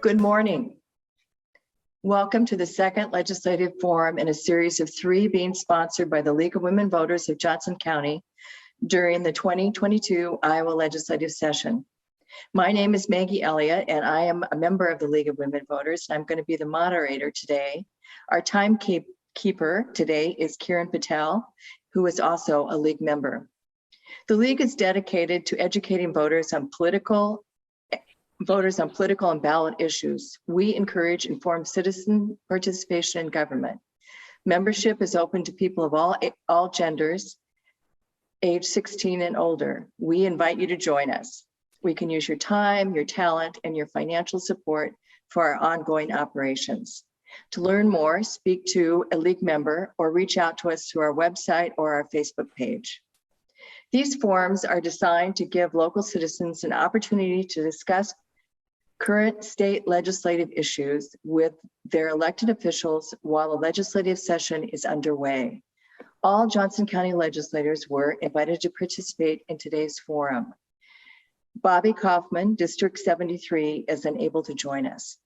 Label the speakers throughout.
Speaker 1: Good morning. Welcome to the second legislative forum in a series of 3 being sponsored by the League of Women Voters of Johnson County during the 2022 Iowa legislative session. My name is Maggie Elliott, and I am a member of the League of Women Voters, and I'm going to be the moderator today. Our timekeeper today is Kiran Patel, who is also a League member. The League is dedicated to educating voters on political and ballot issues. We encourage informed citizen participation in government. Membership is open to people of all genders, age 16 and older. We invite you to join us. We can use your time, your talent, and your financial support for our ongoing operations. To learn more, speak to a League member or reach out to us through our website or our Facebook page. These forums are designed to give local citizens an opportunity to discuss current state legislative issues with their elected officials while the legislative session is underway. All Johnson County legislators were invited to participate in today's forum. Bobby Kaufman, District 73, is unable to join us.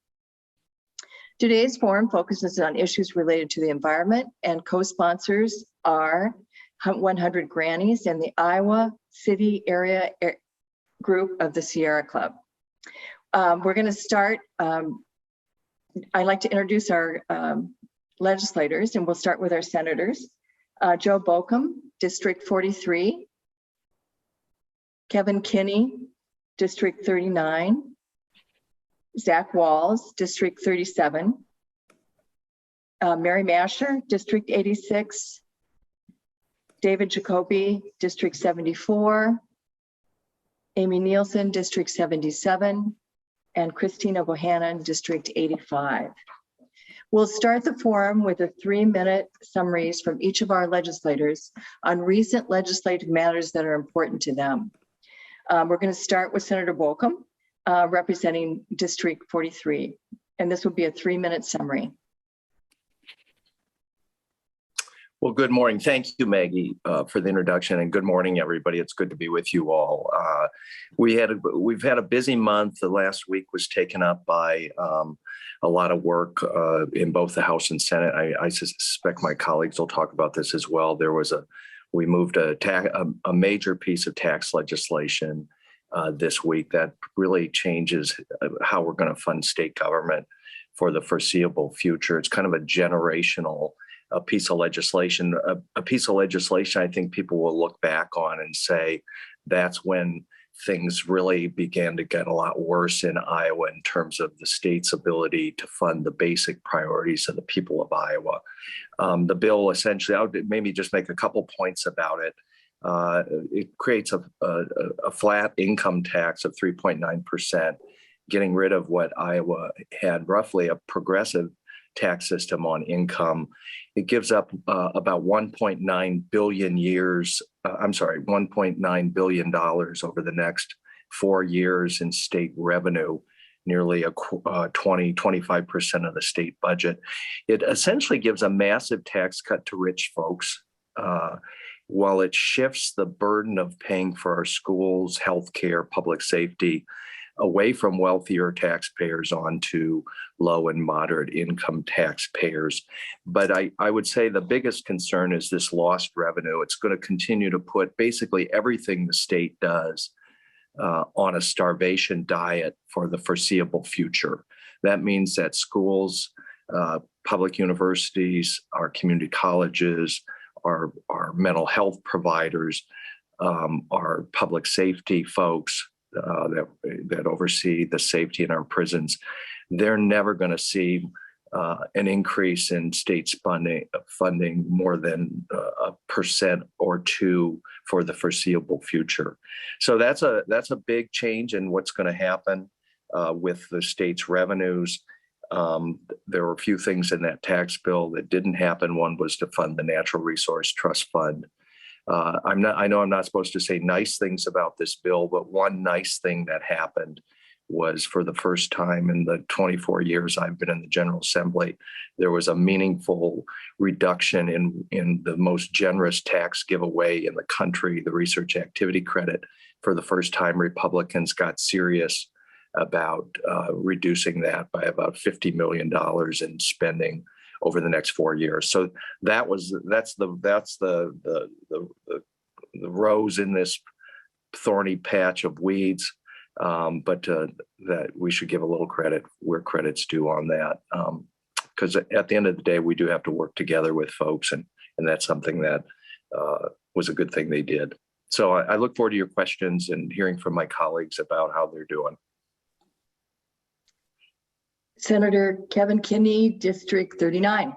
Speaker 1: Today's forum focuses on issues related to the environment, and co-sponsors are 100 Grannies and the Iowa City Area Group of the Sierra Club. We're going to start. I'd like to introduce our legislators, and we'll start with our senators. Joe Bokum, District 43. Kevin Kinney, District 39. Zach Walls, District 37. Mary Masher, District 86. David Jacoby, District 74. Amy Nielsen, District 77. And Christina Bohannon, District 85. We'll start the forum with a 3-minute summaries from each of our legislators on recent legislative matters that are important to them. We're going to start with Senator Bokum, representing District 43, and this will be a 3-minute summary.
Speaker 2: Well, good morning. Thank you, Maggie, for the introduction, and good morning, everybody. It's good to be with you all. We've had a busy month. The last week was taken up by a lot of work in both the House and Senate. I suspect my colleagues will talk about this as well. We moved a major piece of tax legislation this week that really changes how we're going to fund state government for the foreseeable future. It's kind of a generational piece of legislation, a piece of legislation I think people will look back on and say that's when things really began to get a lot worse in Iowa in terms of the state's ability to fund the basic priorities of the people of Iowa. The bill essentially, I would maybe just make a couple points about it. It creates a flat income tax of 3.9%, getting rid of what Iowa had roughly a progressive tax system on income. It gives up about $1.9 billion over the next 4 years in state revenue, nearly 25% of the state budget. It essentially gives a massive tax cut to rich folks, while it shifts the burden of paying for our schools, healthcare, public safety away from wealthier taxpayers onto low and moderate income taxpayers. But I would say the biggest concern is this lost revenue. It's going to continue to put basically everything the state does on a starvation diet for the foreseeable future. That means that schools, public universities, our community colleges, our mental health providers, our public safety folks, that oversee the safety in our prisons, they're never going to see an increase in state funding more than 1% or 2% for the foreseeable future. So that's a big change in what's going to happen with the state's revenues. There were a few things in that tax bill that didn't happen. One was to fund the Natural Resource Trust Fund. I know I'm not supposed to say nice things about this bill, but one nice thing that happened was, for the first time in the 24 years I've been in the General Assembly, there was a meaningful reduction in the most generous tax giveaway in the country, the research activity credit. For the first time, Republicans got serious about reducing that by about $50 million in spending over the next 4 years. So that's the rose in this thorny patch of weeds. But that we should give a little credit where credit's due on that. Because at the end of the day, we do have to work together with folks, and that's something that was a good thing they did. So I look forward to your questions and hearing from my colleagues about how they're doing.
Speaker 1: Senator Kevin Kinney, District 39.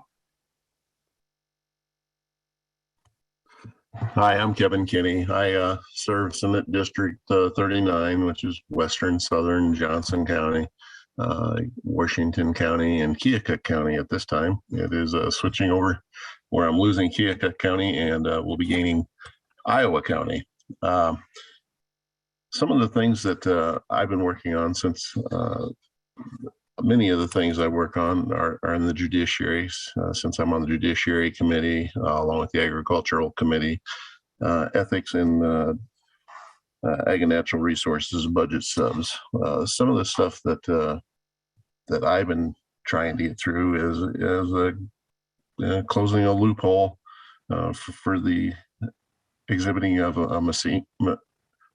Speaker 3: Hi, I'm Kevin Kinney. I serve Senate District 39, which is Western Southern Johnson County, Washington County, and Keokuk County at this time. It is switching over where I'm losing Keokuk County and we'll be gaining Iowa County. Some of the things that I've been working on since many of the things I work on are in the judiciary, since I'm on the Judiciary Committee, along with the Agricultural Committee, Ethics and Ag and Natural Resources, Budget Subs. Some of the stuff that I've been trying to get through is closing a loophole for the exhibiting of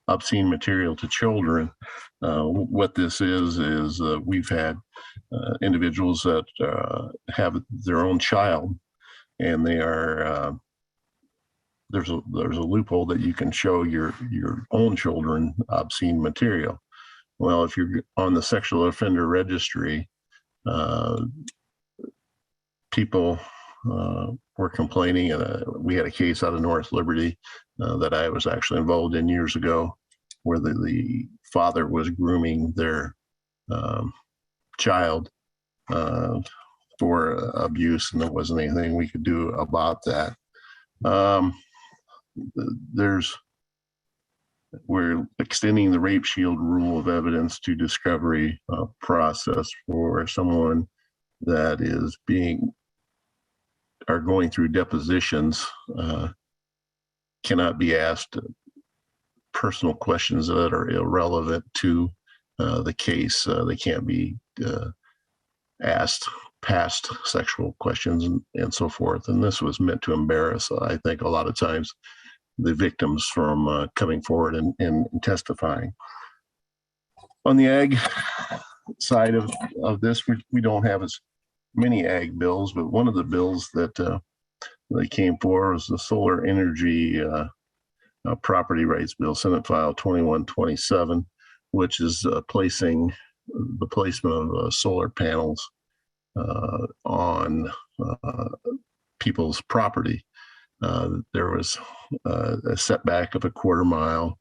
Speaker 3: obscene material to children. What this is we've had individuals that have their own child, and they are there's a loophole that you can show your own children obscene material. Well, if you're on the sexual offender registry, people were complaining, and we had a case out of North Liberty that I was actually involved in years ago, where the father was grooming their child for abuse, and there wasn't anything we could do about that. We're extending the rape shield rule of evidence to discovery process for someone that is going through depositions, cannot be asked personal questions that are irrelevant to the case. They can't be asked past sexual questions and so forth. And this was meant to embarrass, I think, a lot of times the victims from coming forward and testifying. On the ag side of this, we don't have as many ag bills, but one of the bills that they came for was the solar energy property rights bill, Senate File 2127, which is placing the placement of solar panels on people's property. There was a setback of a quarter mile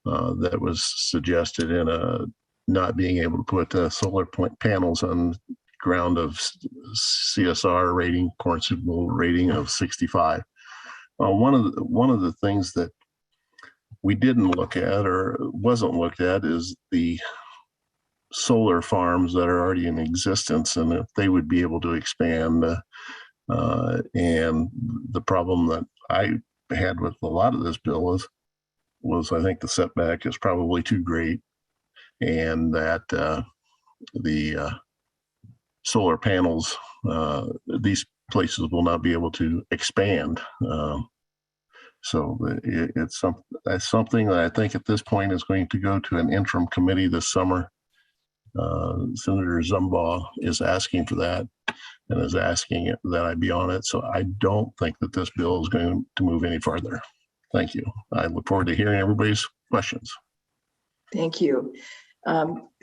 Speaker 3: that was suggested in not being able to put solar panels on ground of CSR rating, corn suitable rating of 65. One of the things that we didn't look at or wasn't looked at is the solar farms that are already in existence, and if they would be able to expand. And the problem that I had with a lot of this bill was I think the setback is probably too great, and that the solar panels, these places will not be able to expand. So it's something that I think at this point is going to go to an interim committee this summer. Senator Zumbaugh is asking for that and is asking that I be on it. So I don't think that this bill is going to move any farther. Thank you. I look forward to hearing everybody's questions.
Speaker 1: Thank you.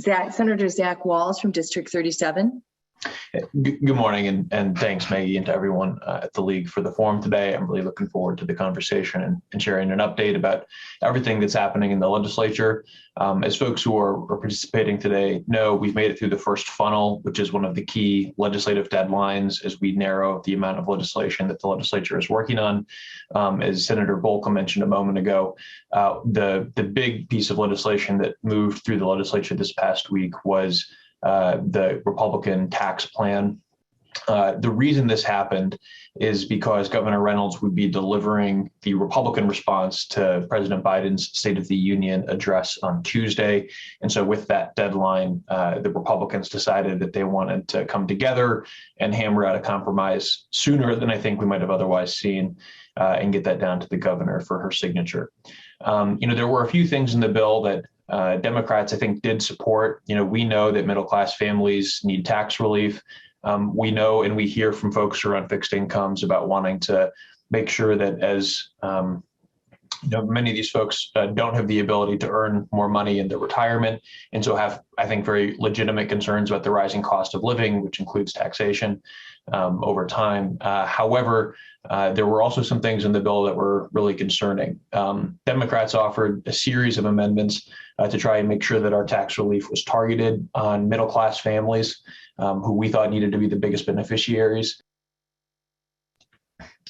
Speaker 1: Senator Zach Walz from District 37.
Speaker 4: Good morning, and thanks, Maggie, and to everyone at the League for the forum today. I'm really looking forward to the conversation and sharing an update about everything that's happening in the legislature. As folks who are participating today know, we've made it through the first funnel, which is one of the key legislative deadlines as we narrow the amount of legislation that the legislature is working on. As Senator Volker mentioned a moment ago, the big piece of legislation that moved through the legislature this past week was the Republican tax plan. The reason this happened is because Governor Reynolds would be delivering the Republican response to President Biden's State of the Union address on Tuesday. And so with that deadline, the Republicans decided that they wanted to come together and hammer out a compromise sooner than I think we might have otherwise seen, and get that down to the governor for her signature. There were a few things in the bill that Democrats, I think, did support. We know that middle-class families need tax relief. We know and we hear from folks who are on fixed incomes about wanting to make sure that as many of these folks don't have the ability to earn more money in their retirement, and so have, I think, very legitimate concerns about the rising cost of living, which includes taxation over time. However, there were also some things in the bill that were really concerning. Democrats offered a series of amendments to try and make sure that our tax relief was targeted on middle-class families who we thought needed to be the biggest beneficiaries.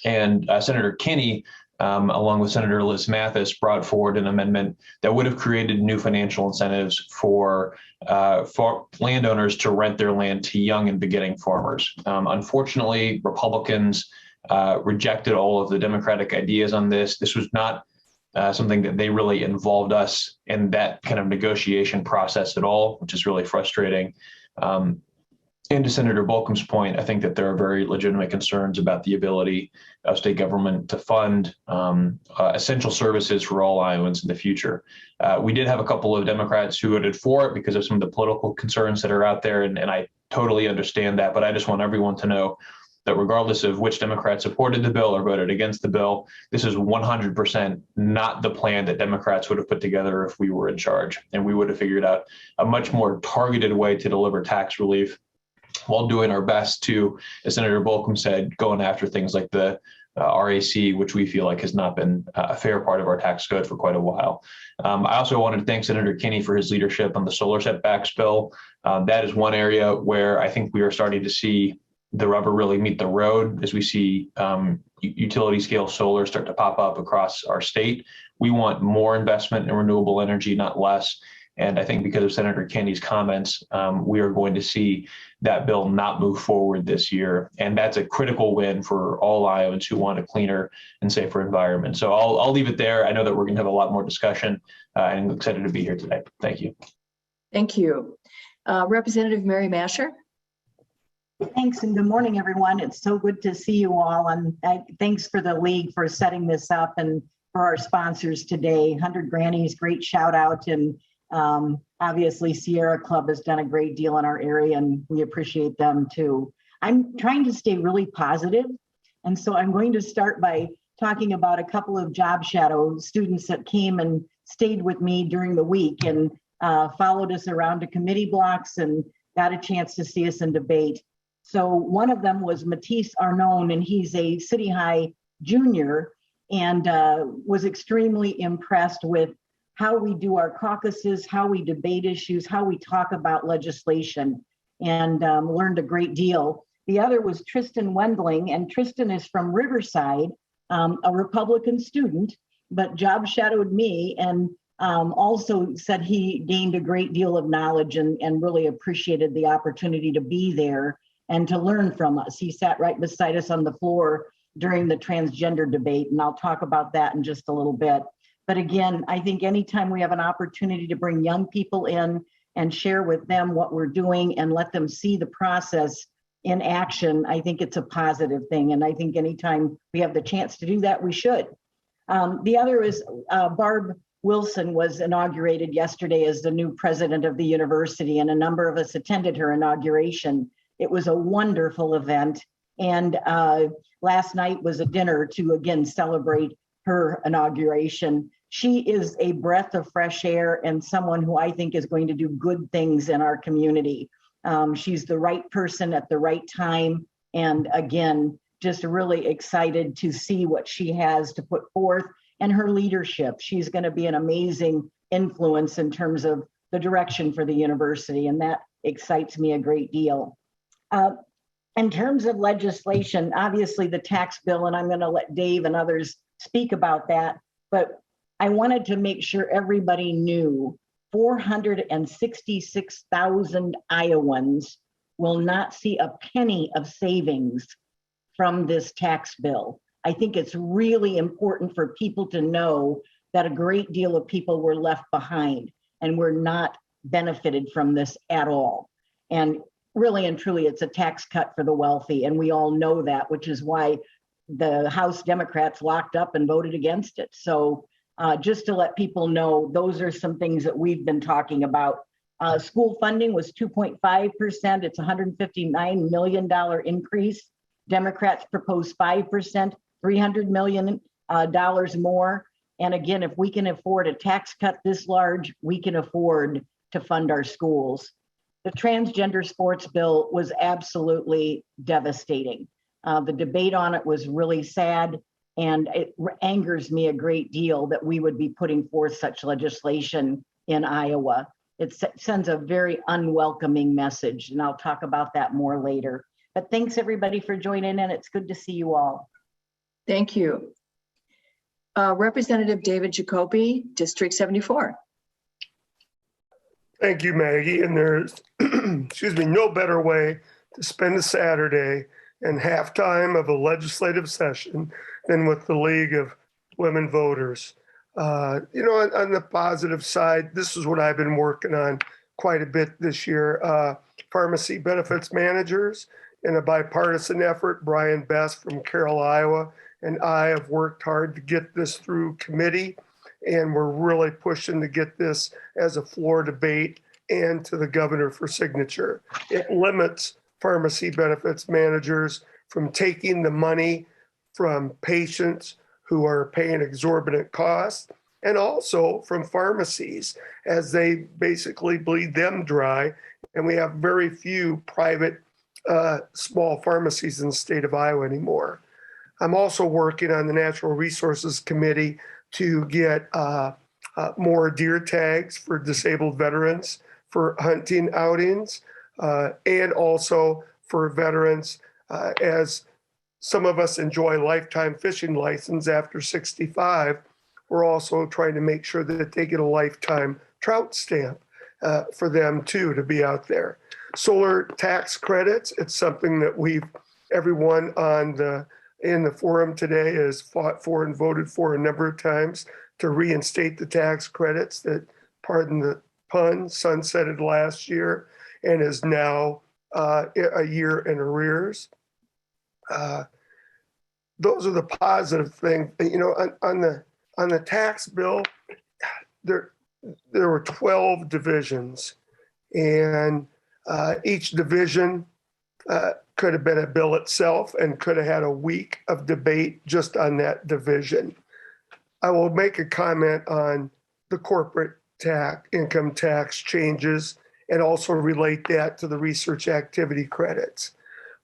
Speaker 4: And Senator Kinney, along with Senator Liz Mathis, brought forward an amendment that would have created new financial incentives for landowners to rent their land to young and beginning farmers. Unfortunately, Republicans rejected all of the Democratic ideas on this. This was not something that they really involved us in that kind of negotiation process at all, which is really frustrating. And to Senator Bolcom's point, I think that there are very legitimate concerns about the ability of state government to fund essential services for all Iowans in the future. We did have a couple of Democrats who voted for it because of some of the political concerns that are out there, and I totally understand that. But I just want everyone to know that regardless of which Democrats supported the bill or voted against the bill, this is 100% not the plan that Democrats would have put together if we were in charge. And we would have figured out a much more targeted way to deliver tax relief while doing our best to, as Senator Bolcom said, going after things like the RAC, which we feel like has not been a fair part of our tax code for quite a while. I also wanted to thank Senator Kinney for his leadership on the solar setbacks bill. That is one area where I think we are starting to see the rubber really meet the road as we see utility scale solar start to pop up across our state. We want more investment in renewable energy, not less. And I think because of Senator Kinney's comments, we are going to see that bill not move forward this year. And that's a critical win for all Iowans who want a cleaner and safer environment. So I'll leave it there. I know that we're going to have a lot more discussion, and I'm excited to be here today. Thank you.
Speaker 1: Thank you. Representative Mary Masher.
Speaker 5: Thanks, and good morning, everyone. It's so good to see you all, and thanks for the league for setting this up and for our sponsors today. 100 Grannies, great shout out, and obviously Sierra Club has done a great deal in our area, and we appreciate them too. I'm trying to stay really positive, and so I'm going to start by talking about a couple of job shadow students that came and stayed with me during the week and followed us around to committee blocks and got a chance to see us in debate. So one of them was Matisse Arnone, and he's a City High junior, and was extremely impressed with how we do our caucuses, how we debate issues, how we talk about legislation, and learned a great deal. The other was Tristan Wendling, and Tristan is from Riverside, a Republican student, but job shadowed me, and also said he gained a great deal of knowledge and really appreciated the opportunity to be there and to learn from us. He sat right beside us on the floor during the transgender debate, and I'll talk about that in just a little bit. But again, I think anytime we have an opportunity to bring young people in and share with them what we're doing and let them see the process in action, I think it's a positive thing. And I think anytime we have the chance to do that, we should. The other is Barb Wilson was inaugurated yesterday as the new president of the university, and a number of us attended her inauguration. It was a wonderful event. And last night was a dinner to again celebrate her inauguration. She is a breath of fresh air and someone who I think is going to do good things in our community. She's the right person at the right time. And again, just really excited to see what she has to put forth and her leadership. She's going to be an amazing influence in terms of the direction for the university. And that excites me a great deal. In terms of legislation, obviously the tax bill, and I'm going to let Dave and others speak about that, but I wanted to make sure everybody knew 466,000 Iowans will not see a penny of savings from this tax bill. I think it's really important for people to know that a great deal of people were left behind and were not benefited from this at all. And really and truly, it's a tax cut for the wealthy. And we all know that, which is why the House Democrats locked up and voted against it. So just to let people know, those are some things that we've been talking about. School funding was 2.5%. It's $159 million increase. Democrats proposed 5%, $300 million more. And again, if we can afford a tax cut this large, we can afford to fund our schools. The transgender sports bill was absolutely devastating. The debate on it was really sad, and it angers me a great deal that we would be putting forth such legislation in Iowa. It sends a very unwelcoming message, and I'll talk about that more later. But thanks everybody for joining in. It's good to see you all.
Speaker 1: Thank you. Representative David Jacoby, District 74.
Speaker 6: Thank you, Maggie. And there's, excuse me, no better way to spend a Saturday and halftime of a legislative session than with the League of Women Voters. On the positive side, this is what I've been working on quite a bit this year. Pharmacy benefits managers in a bipartisan effort. Brian Best from Carroll, Iowa, and I have worked hard to get this through committee, and we're really pushing to get this as a floor debate and to the governor for signature. It limits pharmacy benefits managers from taking the money from patients who are paying exorbitant costs, and also from pharmacies as they basically bleed them dry. And we have very few private small pharmacies in the state of Iowa anymore. I'm also working on the Natural Resources Committee to get more deer tags for disabled veterans for hunting outings, and also for veterans, as some of us enjoy lifetime fishing license after 65. We're also trying to make sure that they get a lifetime trout stamp for them too, to be out there. Solar tax credits, it's something that everyone in the forum today has fought for and voted for a number of times to reinstate the tax credits that, pardon the pun, sunsetted last year and is now a year in arrears. Those are the positive things. On the tax bill, there were 12 divisions, and each division could have been a bill itself and could have had a week of debate just on that division. I will make a comment on the corporate income tax changes and also relate that to the research activity credits.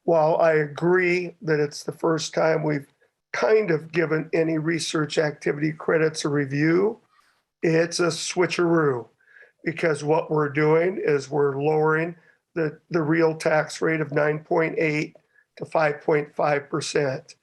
Speaker 6: While I agree that it's the first time we've kind of given any research activity credits a review, it's a switcheroo, because what we're doing is we're lowering the real tax rate of 9.8 to 5.5%.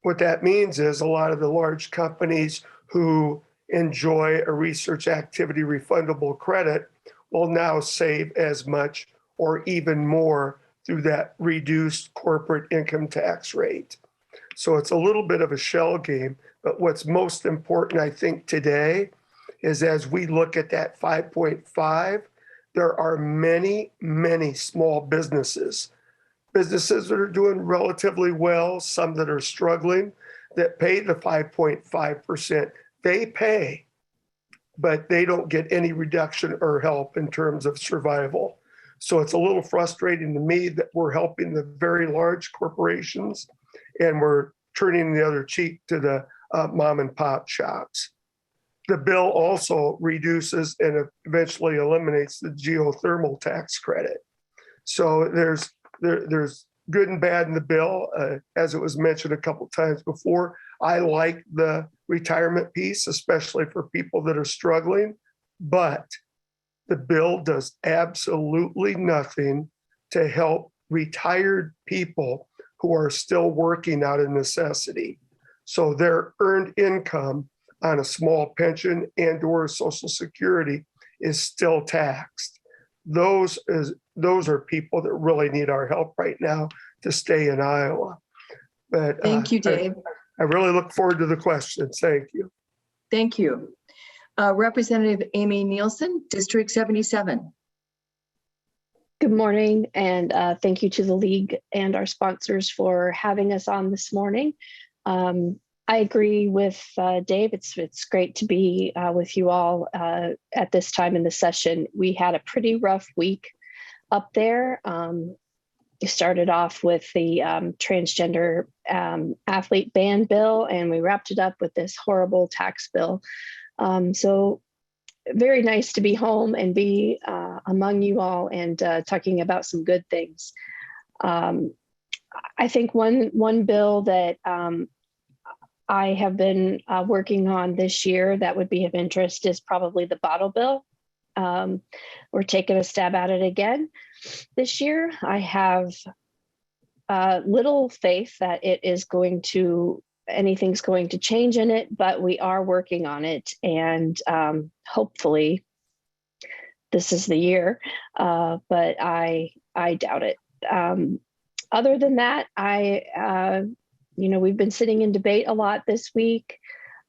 Speaker 6: What that means is a lot of the large companies who enjoy a research activity refundable credit will now save as much or even more through that reduced corporate income tax rate. So it's a little bit of a shell game, but what's most important, I think, today is as we look at that 5.5, there are many, many small businesses that are doing relatively well, some that are struggling, that pay the 5.5%. They pay, but they don't get any reduction or help in terms of survival. So it's a little frustrating to me that we're helping the very large corporations and we're turning the other cheek to the mom and pop shops. The bill also reduces and eventually eliminates the geothermal tax credit. So there's good and bad in the bill. As it was mentioned a couple times before, I like the retirement piece, especially for people that are struggling, but the bill does absolutely nothing to help retired people who are still working out of necessity. So their earned income on a small pension and or Social Security is still taxed. those are people that really need our help right now to stay in Iowa. But
Speaker 1: Thank you, Dave.
Speaker 6: I really look forward to the questions. Thank you.
Speaker 1: Thank you. Representative Amy Nielsen, District 77.
Speaker 7: Good morning, and thank you to the League and our sponsors for having us on this morning. I agree with Dave. It's great to be with you all at this time in the session. We had a pretty rough week up there. We started off with the transgender athlete ban bill, and we wrapped it up with this horrible tax bill. So very nice to be home and be among you all and talking about some good things. I think one bill that I have been working on this year that would be of interest is probably the bottle bill. We're taking a stab at it again this year. I have little faith that anything's going to change in it, but we are working on it, and hopefully this is the year, but I doubt it. Other than that, we've been sitting in debate a lot this week.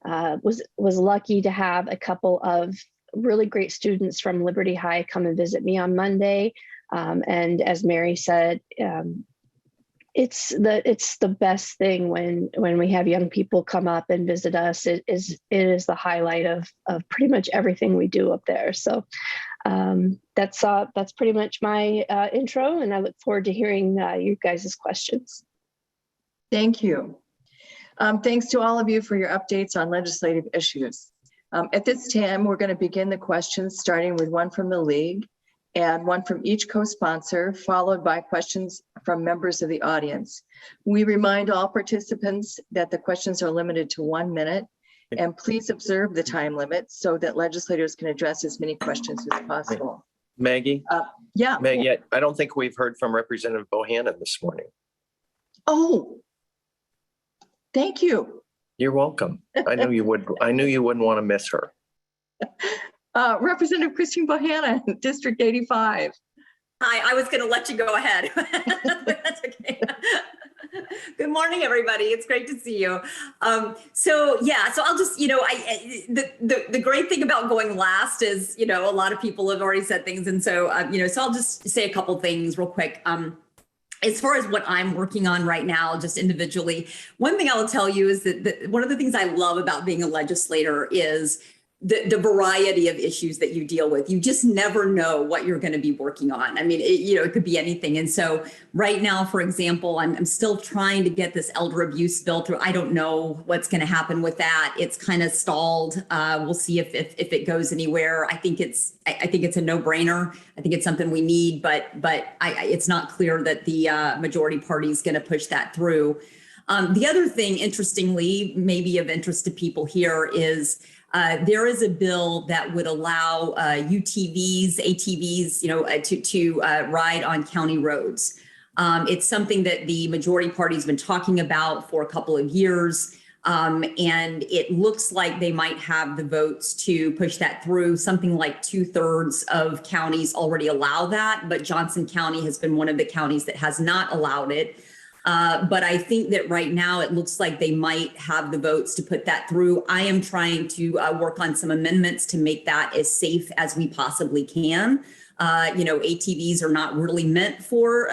Speaker 7: Was lucky to have a couple of really great students from Liberty High come and visit me on Monday. And as Mary said, it's the best thing when we have young people come up and visit us. It is the highlight of pretty much everything we do up there. So that's pretty much my intro, and I look forward to hearing you guys' questions.
Speaker 1: Thank you. Thanks to all of you for your updates on legislative issues. At this time, we're going to begin the questions, starting with one from the League and one from each co-sponsor, followed by questions from members of the audience. We remind all participants that the questions are limited to 1 minute, and please observe the time limit so that legislators can address as many questions as possible.
Speaker 2: Maggie?
Speaker 1: Yeah.
Speaker 2: Maggie, I don't think we've heard from Representative Bohannon this morning.
Speaker 1: Oh, thank you.
Speaker 2: You're welcome. I knew you would. I knew you wouldn't want to miss her.
Speaker 1: Representative Christine Bohannon, District 85.
Speaker 8: Hi, I was going to let you go ahead. That's okay. Good morning, everybody. It's great to see you. So I'll just, the great thing about going last is, a lot of people have already said things. And so, so I'll just say a couple things real quick. As far as what I'm working on right now, just individually, one thing I'll tell you is that one of the things I love about being a legislator is the variety of issues that you deal with. You just never know what you're going to be working on. I mean, it could be anything. And so right now, for example, I'm still trying to get this elder abuse bill through. I don't know what's going to happen with that. It's kind of stalled. We'll see if it goes anywhere. I think it's a no-brainer. I think it's something we need, but it's not clear that the majority party is going to push that through. The other thing, interestingly, maybe of interest to people here is there is a bill that would allow UTVs, ATVs, to ride on county roads. It's something that the majority party's been talking about for a couple of years. And it looks like they might have the votes to push that through. Something like 2/3 of counties already allow that, but Johnson County has been one of the counties that has not allowed it. But I think that right now it looks like they might have the votes to put that through. I am trying to work on some amendments to make that as safe as we possibly can. ATVs are not really meant for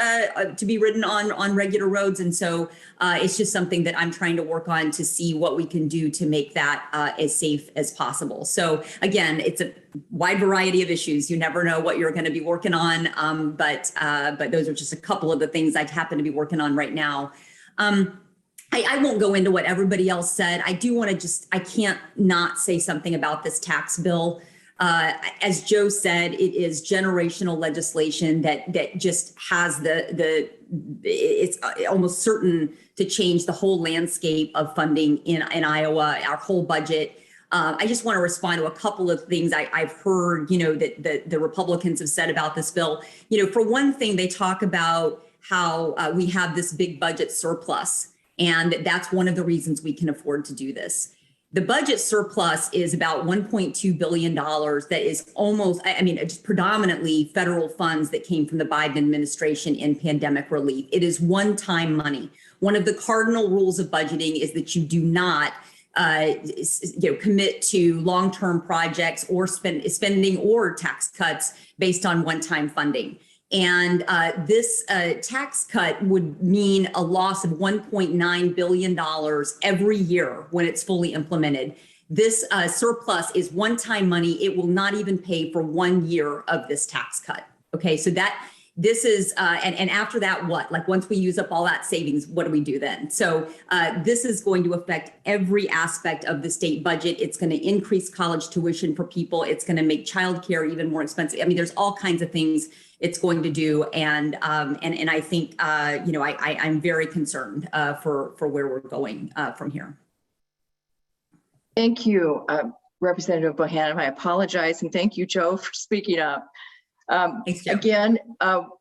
Speaker 8: to be ridden on regular roads. And so it's just something that I'm trying to work on to see what we can do to make that as safe as possible. So again, it's a wide variety of issues. You never know what you're going to be working on. But those are just a couple of the things I happen to be working on right now. I won't go into what everybody else said. I do want to I can't not say something about this tax bill. As Joe said, it is generational legislation that just has it's almost certain to change the whole landscape of funding in Iowa, our whole budget. I just want to respond to a couple of things I've heard, that the Republicans have said about this bill. For one thing, they talk about how we have this big budget surplus, and that's one of the reasons we can afford to do this. The budget surplus is about $1.2 billion. That is almost, I mean, just predominantly federal funds that came from the Biden administration in pandemic relief. It is one-time money. One of the cardinal rules of budgeting is that you do not commit to long-term projects or spending or tax cuts based on one-time funding. And this tax cut would mean a loss of $1.9 billion every year when it's fully implemented. This surplus is one-time money. It will not even pay for 1 year of this tax cut. Okay, so this is, and after that, what? Like once we use up all that savings, what do we do then? So this is going to affect every aspect of the state budget. It's going to increase college tuition for people. It's going to make childcare even more expensive. I mean, there's all kinds of things it's going to do, and I think I'm very concerned for where we're going from here.
Speaker 1: Thank you, Representative Bohannon. I apologize, and thank you, Joe, for speaking up.
Speaker 8: Thanks, Joe.
Speaker 1: Again,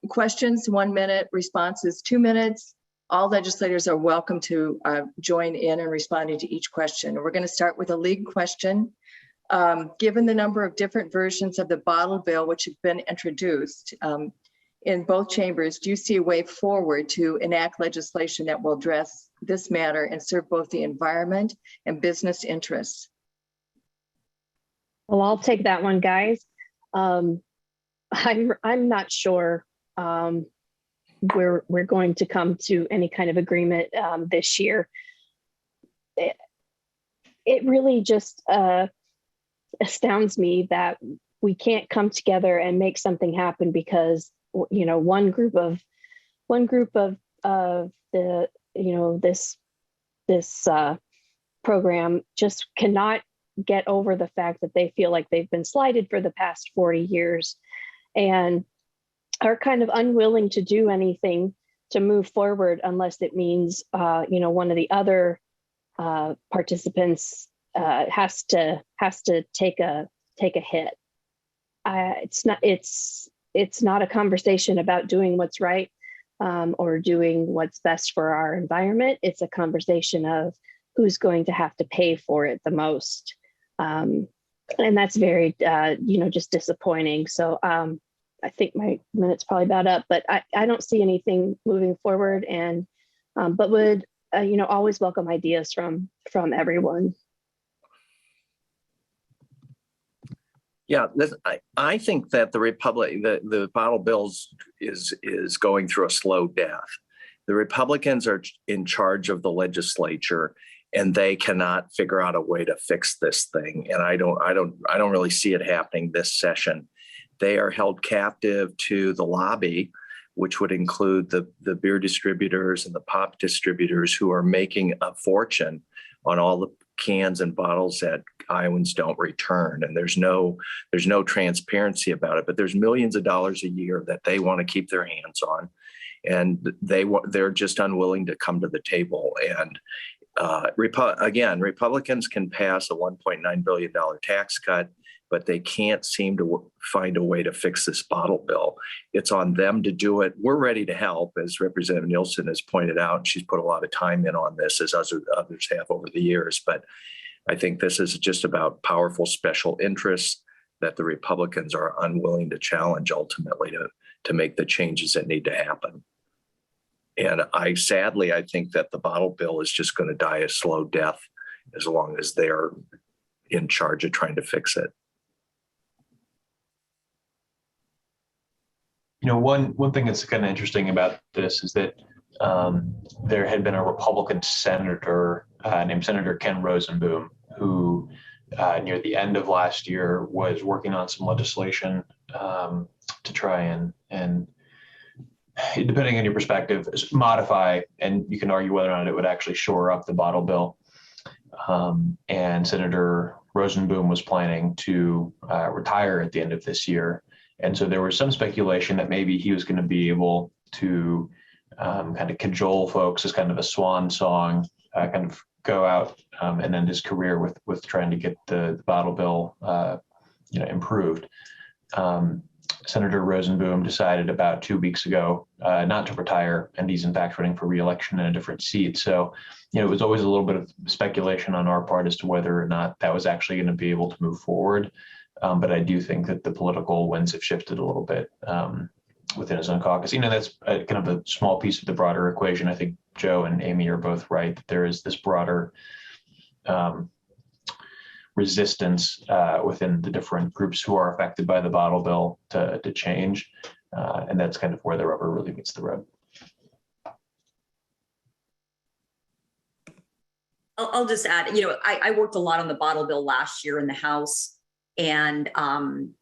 Speaker 1: questions 1 minute, responses 2 minutes. All legislators are welcome to join in responding to each question. We're going to start with a league question. Given the number of different versions of the bottle bill which have been introduced in both chambers, do you see a way forward to enact legislation that will address this matter and serve both the environment and business interests?
Speaker 7: Well, I'll take that one, guys. I'm not sure we're going to come to any kind of agreement this year. It really just astounds me that we can't come together and make something happen because one group of the this program just cannot get over the fact that they feel like they've been slighted for the past 40 years and are kind of unwilling to do anything to move forward unless it means one of the other participants has to take a hit. It's not a conversation about doing what's right or doing what's best for our environment. It's a conversation of who's going to have to pay for it the most, and that's very just disappointing. So I think my minute's probably about up, but I don't see anything moving forward, and but would always welcome ideas from everyone.
Speaker 2: Yeah, I think that the bottle bills is going through a slow death. The Republicans are in charge of the legislature, and they cannot figure out a way to fix this thing. And I don't really see it happening this session. They are held captive to the lobby, which would include the beer distributors and the pop distributors who are making a fortune on all the cans and bottles that Iowans don't return. And there's no transparency about it, but there's millions of dollars a year that they want to keep their hands on. And they're just unwilling to come to the table. And Republicans can pass a $1.9 billion tax cut, but they can't seem to find a way to fix this bottle bill. It's on them to do it. We're ready to help, as Representative Nielsen has pointed out. She's put a lot of time in on this, as others have over the years. But I think this is just about powerful special interests that the Republicans are unwilling to challenge ultimately to make the changes that need to happen. And I think that the bottle bill is just going to die a slow death as long as they're in charge of trying to fix it.
Speaker 4: One thing that's kind of interesting about this is that there had been a Republican senator named Senator Ken Rosenboom who near the end of last year was working on some legislation to try and depending on your perspective, modify, and you can argue whether or not it would actually shore up the bottle bill. And Senator Rosenboom was planning to retire at the end of this year. And so there was some speculation that maybe he was going to be able to kind of cajole folks as kind of a swan song, kind of go out and end his career with trying to get the bottle bill, improved. Senator Rosenboom decided about 2 weeks ago not to retire, and he's in fact running for re-election in a different seat. So, it was always a little bit of speculation on our part as to whether or not that was actually going to be able to move forward. But I do think that the political winds have shifted a little bit within his own caucus. That's kind of a small piece of the broader equation. I think Joe and Amy are both right that there is this broader resistance within the different groups who are affected by the bottle bill to change. And that's kind of where the rubber really meets the road.
Speaker 8: I'll just add, I worked a lot on the bottle bill last year in the House, and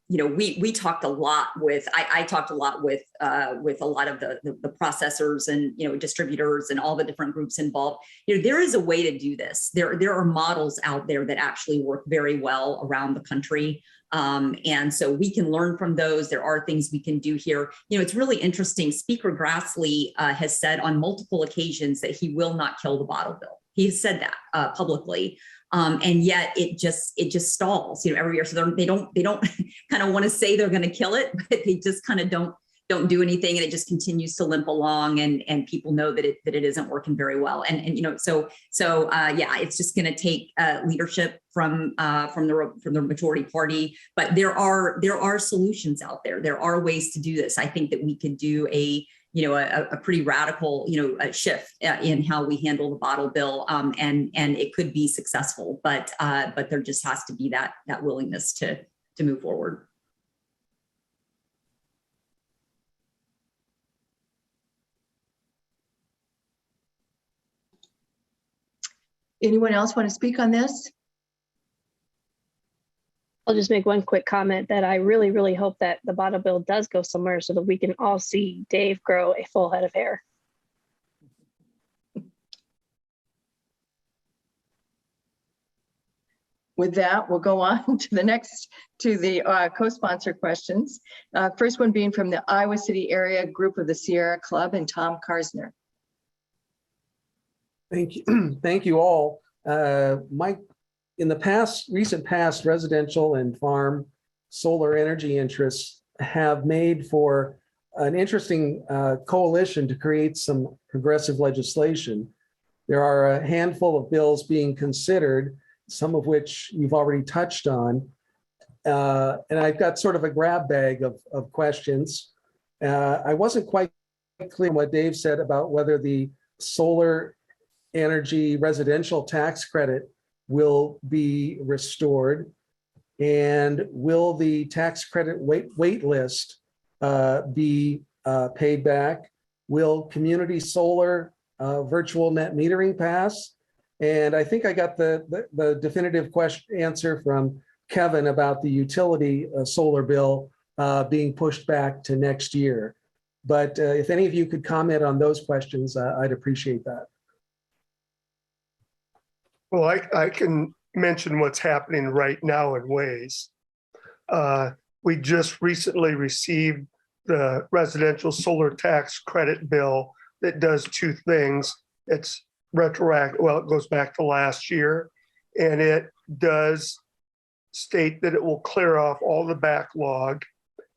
Speaker 8: we talked a lot with, I talked a lot with a lot of the processors and distributors and all the different groups involved. There is a way to do this. There are models out there that actually work very well around the country. And so we can learn from those. There are things we can do here. It's really interesting. Speaker Grassley has said on multiple occasions that he will not kill the bottle bill. He has said that publicly. And yet it just stalls, every year. So they don't kind of want to say they're going to kill it, but they just kind of don't do anything, and it just continues to limp along, and people know that it isn't working very well. And so it's just going to take leadership from the majority party. But there are solutions out there. There are ways to do this. I think that we could do a pretty radical, a shift in how we handle the bottle bill, and it could be successful, but there just has to be that willingness to move forward.
Speaker 1: Anyone else want to speak on this?
Speaker 7: I'll just make one quick comment that I really, really hope that the bottle bill does go somewhere so that we can all see Dave grow a full head of hair.
Speaker 1: With that, we'll go on to the co-sponsor questions. First one being from the Iowa City area group of the Sierra Club and Tom Karsner.
Speaker 9: Thank you. Thank you all. Mike, in the recent past, residential and farm solar energy interests have made for an interesting coalition to create some progressive legislation. There are a handful of bills being considered, some of which you've already touched on. And I've got sort of a grab bag of questions. I wasn't quite clear on what Dave said about whether the solar energy residential tax credit will be restored, and will the tax credit wait list be paid back? Will community solar virtual net metering pass? And I think I got the definitive answer from Kevin about the utility solar bill being pushed back to next year. But if any of you could comment on those questions, I'd appreciate that.
Speaker 6: Well, I can mention what's happening right now in ways. We just recently received the residential solar tax credit bill that does two things. It's retroactive, well, it goes back to last year, and it does state that it will clear off all the backlog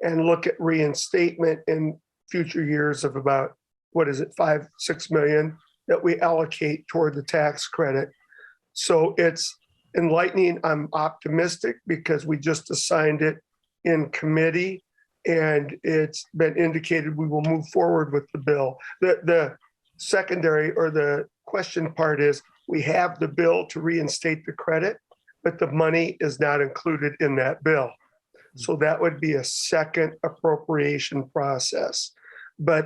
Speaker 6: and look at reinstatement in future years of about, $5-6 million that we allocate toward the tax credit. So it's enlightening. I'm optimistic because we just assigned it in committee, and it's been indicated we will move forward with the bill. The secondary or the question part is we have the bill to reinstate the credit, but the money is not included in that bill. So that would be a second appropriation process. But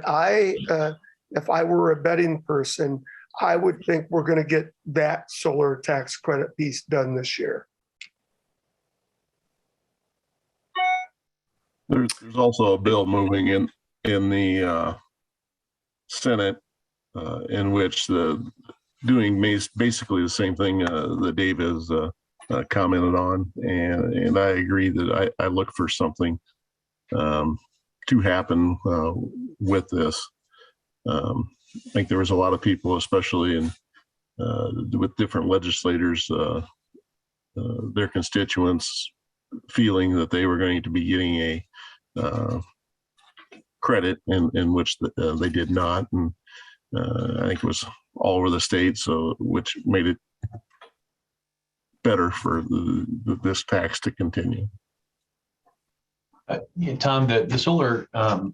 Speaker 6: if I were a betting person, I would think we're going to get that solar tax credit piece done this year.
Speaker 3: There's also a bill moving in the Senate in which doing basically the same thing that Dave has commented on, and I agree that I look for something to happen with this. I think there was a lot of people, especially with different legislators, their constituents feeling that they were going to be getting credit in which they did not. And I think it was all over the state, so which made it better for this tax to continue.
Speaker 4: Yeah, Tom, the solar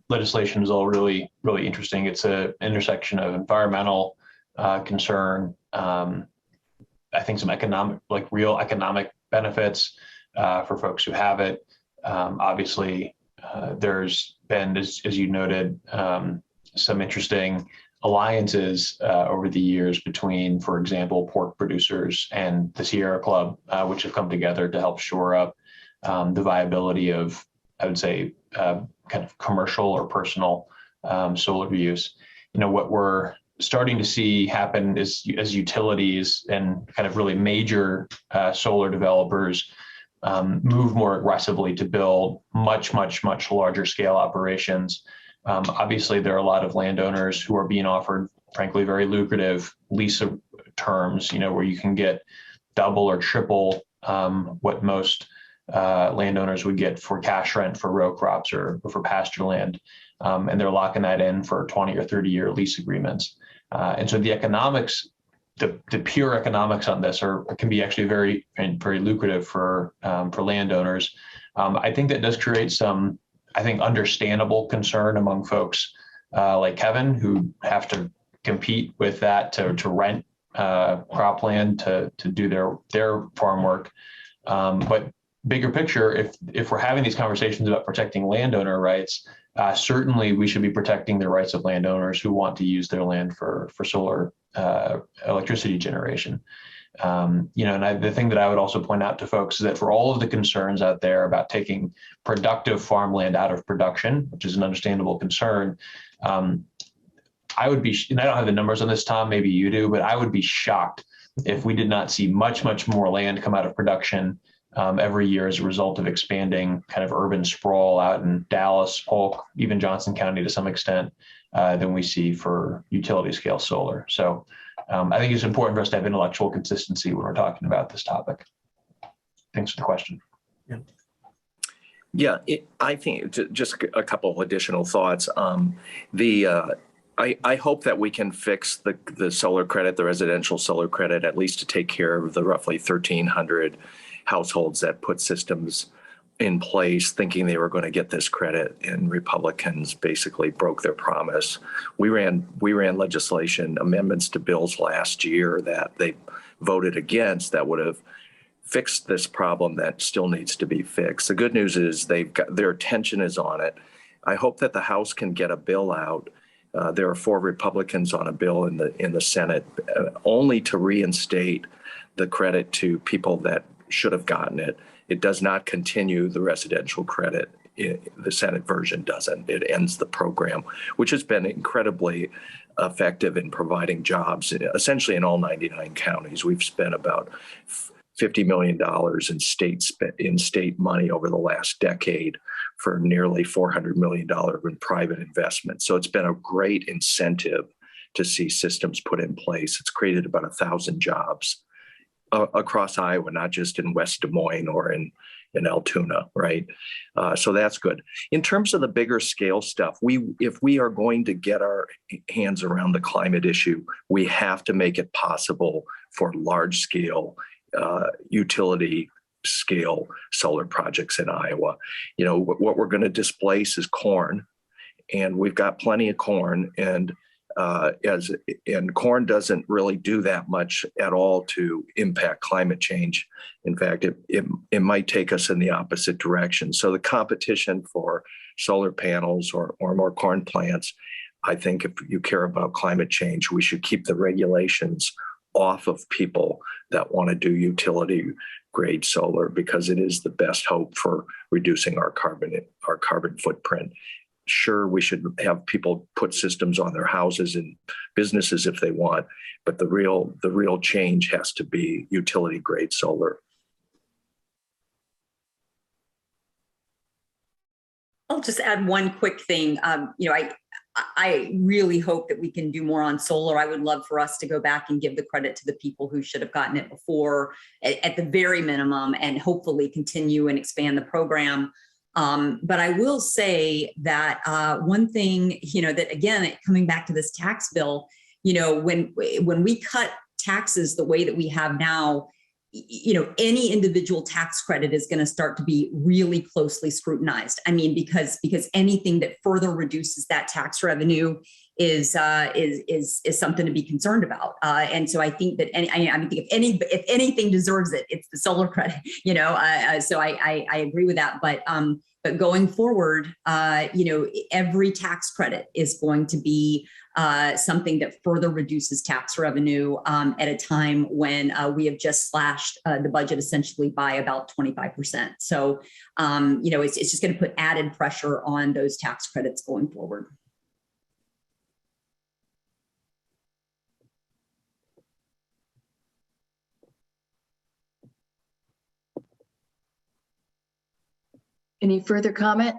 Speaker 4: legislation is all really, really interesting. It's an intersection of environmental concern, I think some economic, like real economic benefits for folks who have it. Obviously, there's been, as you noted, some interesting alliances over the years between, for example, pork producers and the Sierra Club, which have come together to help shore up the viability of, I would say, kind of commercial or personal solar use. You know, what we're starting to see happen is as utilities and kind of really major solar developers move more aggressively to build much larger scale operations. Obviously, there are a lot of landowners who are being offered, frankly, very lucrative lease terms, you know, where you can get double or triple what most landowners would get for cash rent for row crops or for pasture land. And they're locking that in for 20 or 30-year lease agreements. And so the economics, the pure economics on this can be actually very lucrative for landowners. I think that does create some, I think, understandable concern among folks like Kevin, who have to compete with that to rent cropland to do their farm work. But bigger picture, if we're having these conversations about protecting landowner rights, certainly we should be protecting the rights of landowners who want to use their land for solar electricity generation. You know, and the thing that I would also point out to folks is that for all of the concerns out there about taking productive farmland out of production, which is an understandable concern, I would be, and I don't have the numbers on this, Tom, maybe you do, but I would be shocked if we did not see much more land come out of production every year as a result of expanding kind of urban sprawl out in Dallas, Polk, even Johnson County to some extent, than we see for utility scale solar. So I think it's important for us to have intellectual consistency when we're talking about this topic. Thanks for the question.
Speaker 2: Yeah, I think just a couple of additional thoughts. I hope that we can fix the solar credit, the residential solar credit, at least to take care of the roughly 1,300 households that put systems in place thinking they were going to get this credit, and Republicans basically broke their promise. We ran legislation amendments to bills last year that they voted against that would have fixed this problem that still needs to be fixed. The good news is their attention is on it. I hope that the House can get a bill out. There are 4 Republicans on a bill in the Senate only to reinstate the credit to people that should have gotten it. It does not continue the residential credit. The Senate version doesn't. It ends the program, which has been incredibly effective in providing jobs, essentially in all 99 counties. We've spent about $50 million in state money over the last decade for nearly $400 million in private investment. So it's been a great incentive to see systems put in place. It's created about 1,000 jobs across Iowa, not just in West Des Moines or in Altoona, right? So that's good. In terms of the bigger scale stuff, if we are going to get our hands around the climate issue, we have to make it possible for large scale utility scale solar projects in Iowa. You know, what we're going to displace is corn, and we've got plenty of corn, and corn doesn't really do that much at all to impact climate change. In fact, it might take us in the opposite direction. So the competition for solar panels or more corn plants, I think if you care about climate change, we should keep the regulations off of people that want to do utility grade solar, because it is the best hope for reducing our carbon footprint. Sure, we should have people put systems on their houses and businesses if they want, but the real change has to be utility grade solar.
Speaker 8: I'll just add one quick thing. You know, I really hope that we can do more on solar. I would love for us to go back and give the credit to the people who should have gotten it before at the very minimum, and hopefully continue and expand the program. But I will say that one thing, that again, coming back to this tax bill, when we cut taxes the way that we have now, any individual tax credit is going to start to be really closely scrutinized. I mean, because anything that further reduces that tax revenue is something to be concerned about. And so I think that if anything deserves it, it's the solar credit. So I agree with that. But going forward, every tax credit is going to be something that further reduces tax revenue at a time when we have just slashed the budget essentially by about 25%. So, it's just going to put added pressure on those tax credits going forward.
Speaker 1: Any further comment?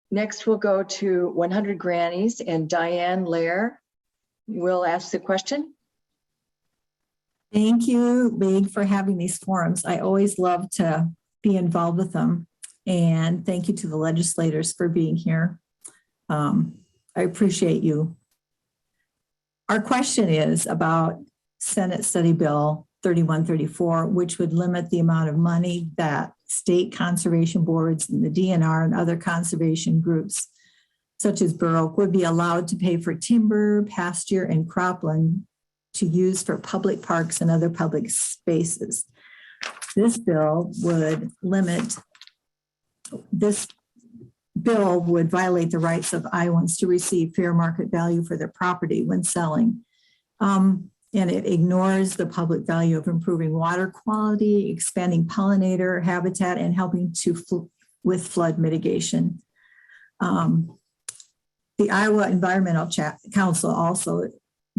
Speaker 1: Next, we'll go to 100 Grannies, and Diane Lair will ask the question.
Speaker 10: Thank you, League, for having these forums. I always love to be involved with them. And thank you to the legislators for being here. I appreciate you. Our question is about Senate Study Bill 3134, which would limit the amount of money that state conservation boards and the DNR and other conservation groups, such as Burr Oak, would be allowed to pay for timber, pasture, and cropland to use for public parks and other public spaces. This bill would violate the rights of Iowans to receive fair market value for their property when selling. And it ignores the public value of improving water quality, expanding pollinator habitat, and helping with flood mitigation. The Iowa Environmental Council also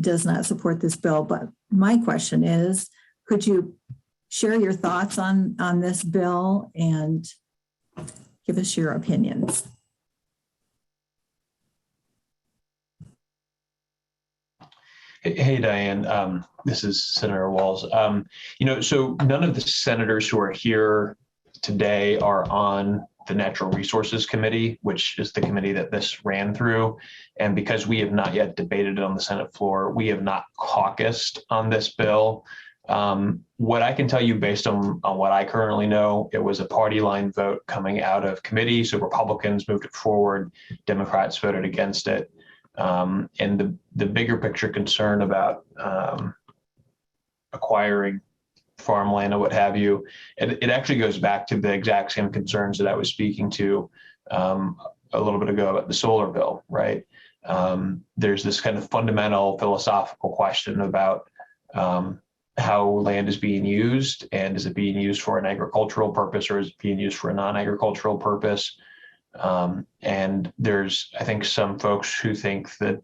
Speaker 10: does not support this bill, but my question is, could you share your thoughts on this bill and give us your opinions?
Speaker 4: Hey, Diane, this is Senator Walz. So none of the senators who are here today are on the Natural Resources Committee, which is the committee that this ran through. And because we have not yet debated it on the Senate floor, we have not caucused on this bill. What I can tell you based on what I currently know, it was a party line vote coming out of committee. So Republicans moved it forward, Democrats voted against it. And the bigger picture concern about acquiring farmland or what have you, it actually goes back to the exact same concerns that I was speaking to a little bit ago about the solar bill, right? There's this kind of fundamental philosophical question about how land is being used, and is it being used for an agricultural purpose or is it being used for a non-agricultural purpose? And there's, I think, some folks who think that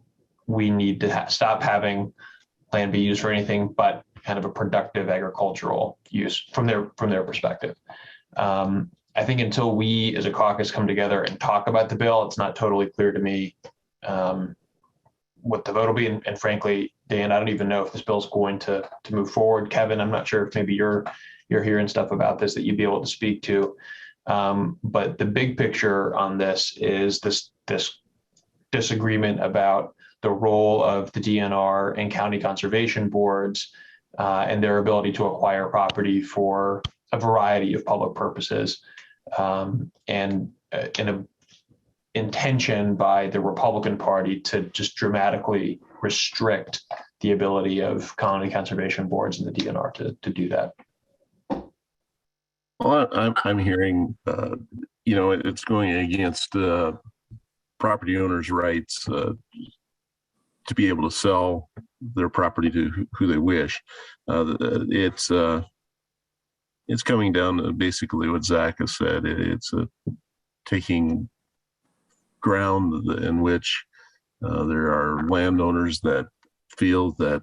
Speaker 4: we need to stop having land be used for anything but kind of a productive agricultural use from their perspective. I think until we as a caucus come together and talk about the bill, it's not totally clear to me what the vote will be. And frankly, Dan, I don't even know if this bill is going to move forward. Kevin, I'm not sure if maybe you're hearing stuff about this that you'd be able to speak to. But the big picture on this is this disagreement about the role of the DNR and county conservation boards and their ability to acquire property for a variety of public purposes, and in an intention by the Republican Party to just dramatically restrict the ability of county conservation boards and the DNR to do that.
Speaker 3: Well, I'm hearing, it's going against property owners' rights to be able to sell their property to who they wish. It's coming down to basically what Zach has said. It's taking ground in which there are landowners that feel that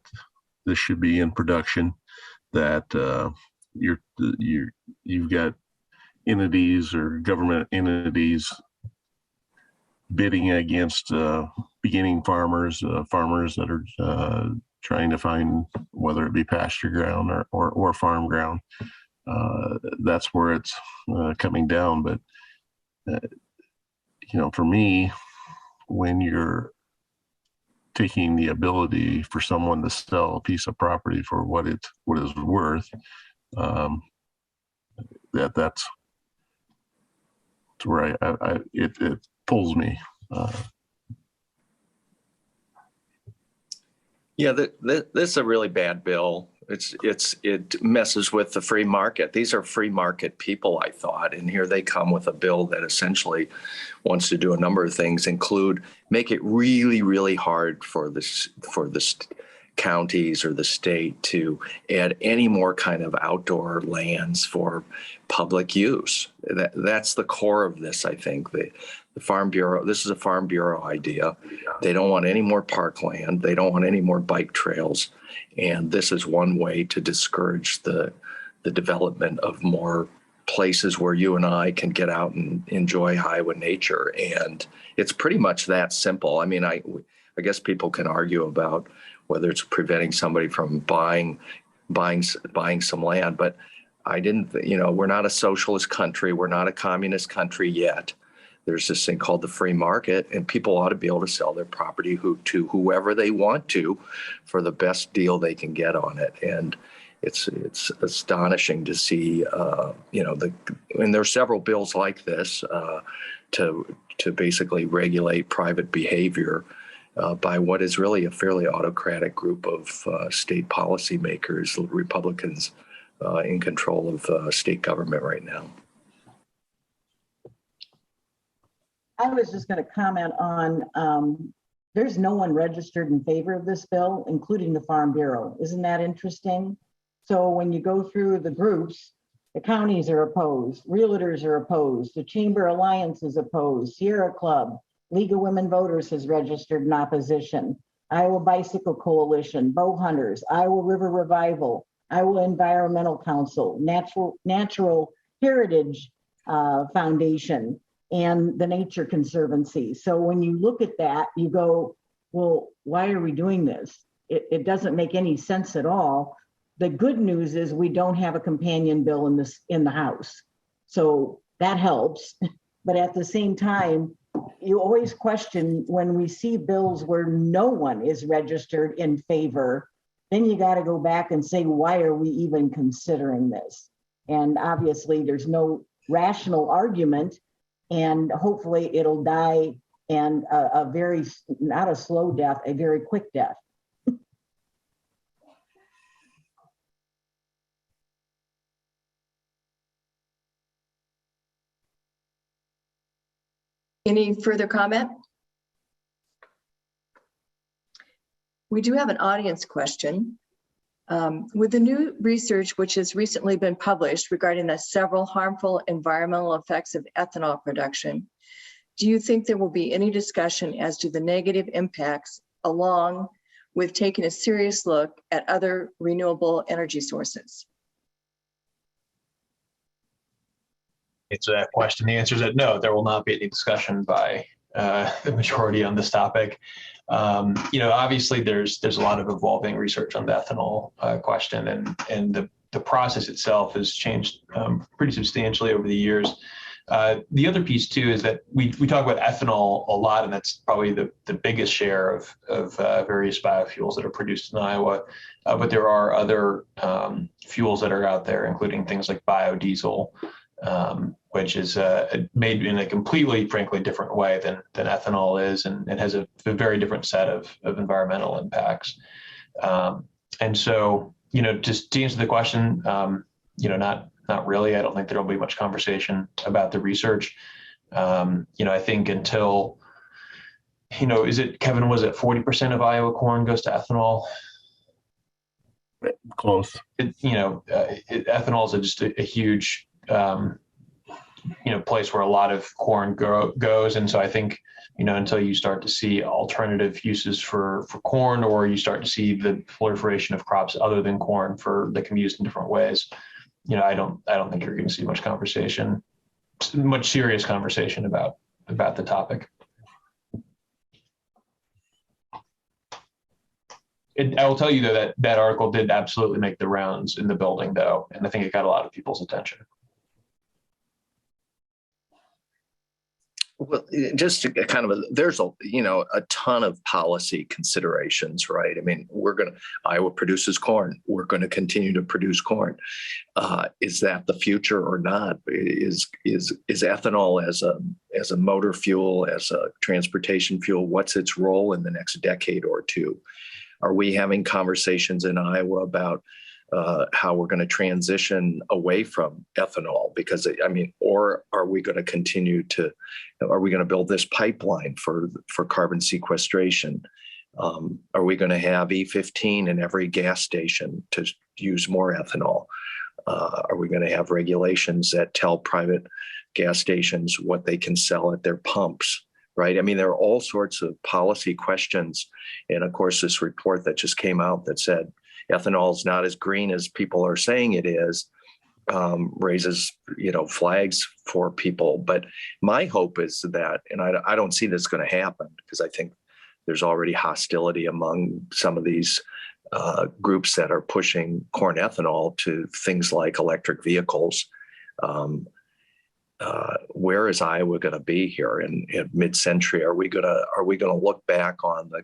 Speaker 3: this should be in production, that you've got entities or government entities bidding against beginning farmers that are trying to find whether it be pasture ground or farm ground. That's where it's coming down. But for me, when you're taking the ability for someone to sell a piece of property for what it's worth, that's where it pulls me.
Speaker 2: Yeah, this is a really bad bill. It messes with the free market. These are free market people, I thought, and here they come with a bill that essentially wants to do a number of things, make it really, really hard for the counties or the state to add any more kind of outdoor lands for public use. That's the core of this, I think. The Farm Bureau, this is a Farm Bureau idea. They don't want any more parkland. They don't want any more bike trails. And this is one way to discourage the development of more places where you and I can get out and enjoy Iowa nature. And it's pretty much that simple. I mean, I guess people can argue about whether it's preventing somebody from buying some land, but we're not a socialist country. We're not a communist country yet. There's this thing called the free market, and people ought to be able to sell their property to whoever they want to for the best deal they can get on it. And it's astonishing to see, and there are several bills like this to basically regulate private behavior by what is really a fairly autocratic group of state policymakers, Republicans in control of state government right now.
Speaker 5: I was just going to comment on, there's no one registered in favor of this bill, including the Farm Bureau. Isn't that interesting? So when you go through the groups, the counties are opposed, realtors are opposed, the Chamber Alliance is opposed, Sierra Club, League of Women Voters has registered in opposition, Iowa Bicycle Coalition, Bow Hunters, Iowa River Revival, Iowa Environmental Council, Natural Heritage Foundation, and the Nature Conservancy. So when you look at that, you go, well, why are we doing this? It doesn't make any sense at all. The good news is we don't have a companion bill in the House. So that helps. But at the same time, you always question when we see bills where no one is registered in favor, then you got to go back and say, why are we even considering this? And obviously there's no rational argument, and hopefully it'll die, and not a slow death, a very quick death.
Speaker 1: Any further comment? We do have an audience question. With the new research which has recently been published regarding the several harmful environmental effects of ethanol production, do you think there will be any discussion as to the negative impacts, along with taking a serious look at other renewable energy sources?
Speaker 4: Answer that question. The answer is that no, there will not be any discussion by the majority on this topic. Obviously there's a lot of evolving research on the ethanol question, and the process itself has changed pretty substantially over the years. The other piece too is that we talk about ethanol a lot, and that's probably the biggest share of various biofuels that are produced in Iowa. But there are other fuels that are out there, including things like biodiesel, which is made in a completely, frankly, different way than ethanol is, and has a very different set of environmental impacts. And so, just to answer the question, not really. I don't think there will be much conversation about the research. I think until, is it, Kevin, was it 40% of Iowa corn goes to ethanol?
Speaker 3: Close.
Speaker 4: Ethanol is just a huge place where a lot of corn goes. And so I think, until you start to see alternative uses for corn, or you start to see the proliferation of crops other than corn that can be used in different ways, I don't think you're going to see much serious conversation about the topic. I will tell you though that that article did absolutely make the rounds in the building though, and I think it got a lot of people's attention.
Speaker 2: Well, just to kind of, there's a ton of policy considerations, right? I mean, Iowa produces corn. We're going to continue to produce corn. Is that the future or not? Is ethanol as a motor fuel, as a transportation fuel? What's its role in the next decade or two? Are we having conversations in Iowa about how we're going to transition away from ethanol? Because or are we going to continue to? Are we going to build this pipeline for carbon sequestration? Are we going to have E15 in every gas station to use more ethanol? Are we going to have regulations that tell private gas stations what they can sell at their pumps? Right. I mean, there are all sorts of policy questions. And of course, this report that just came out that said ethanol is not as green as people are saying it is, raises, flags for people. But my hope is that, and I don't see this going to happen because I think there's already hostility among some of these groups that are pushing corn ethanol to things like electric vehicles. Where is Iowa going to be here in mid-century? Are we going to look back on the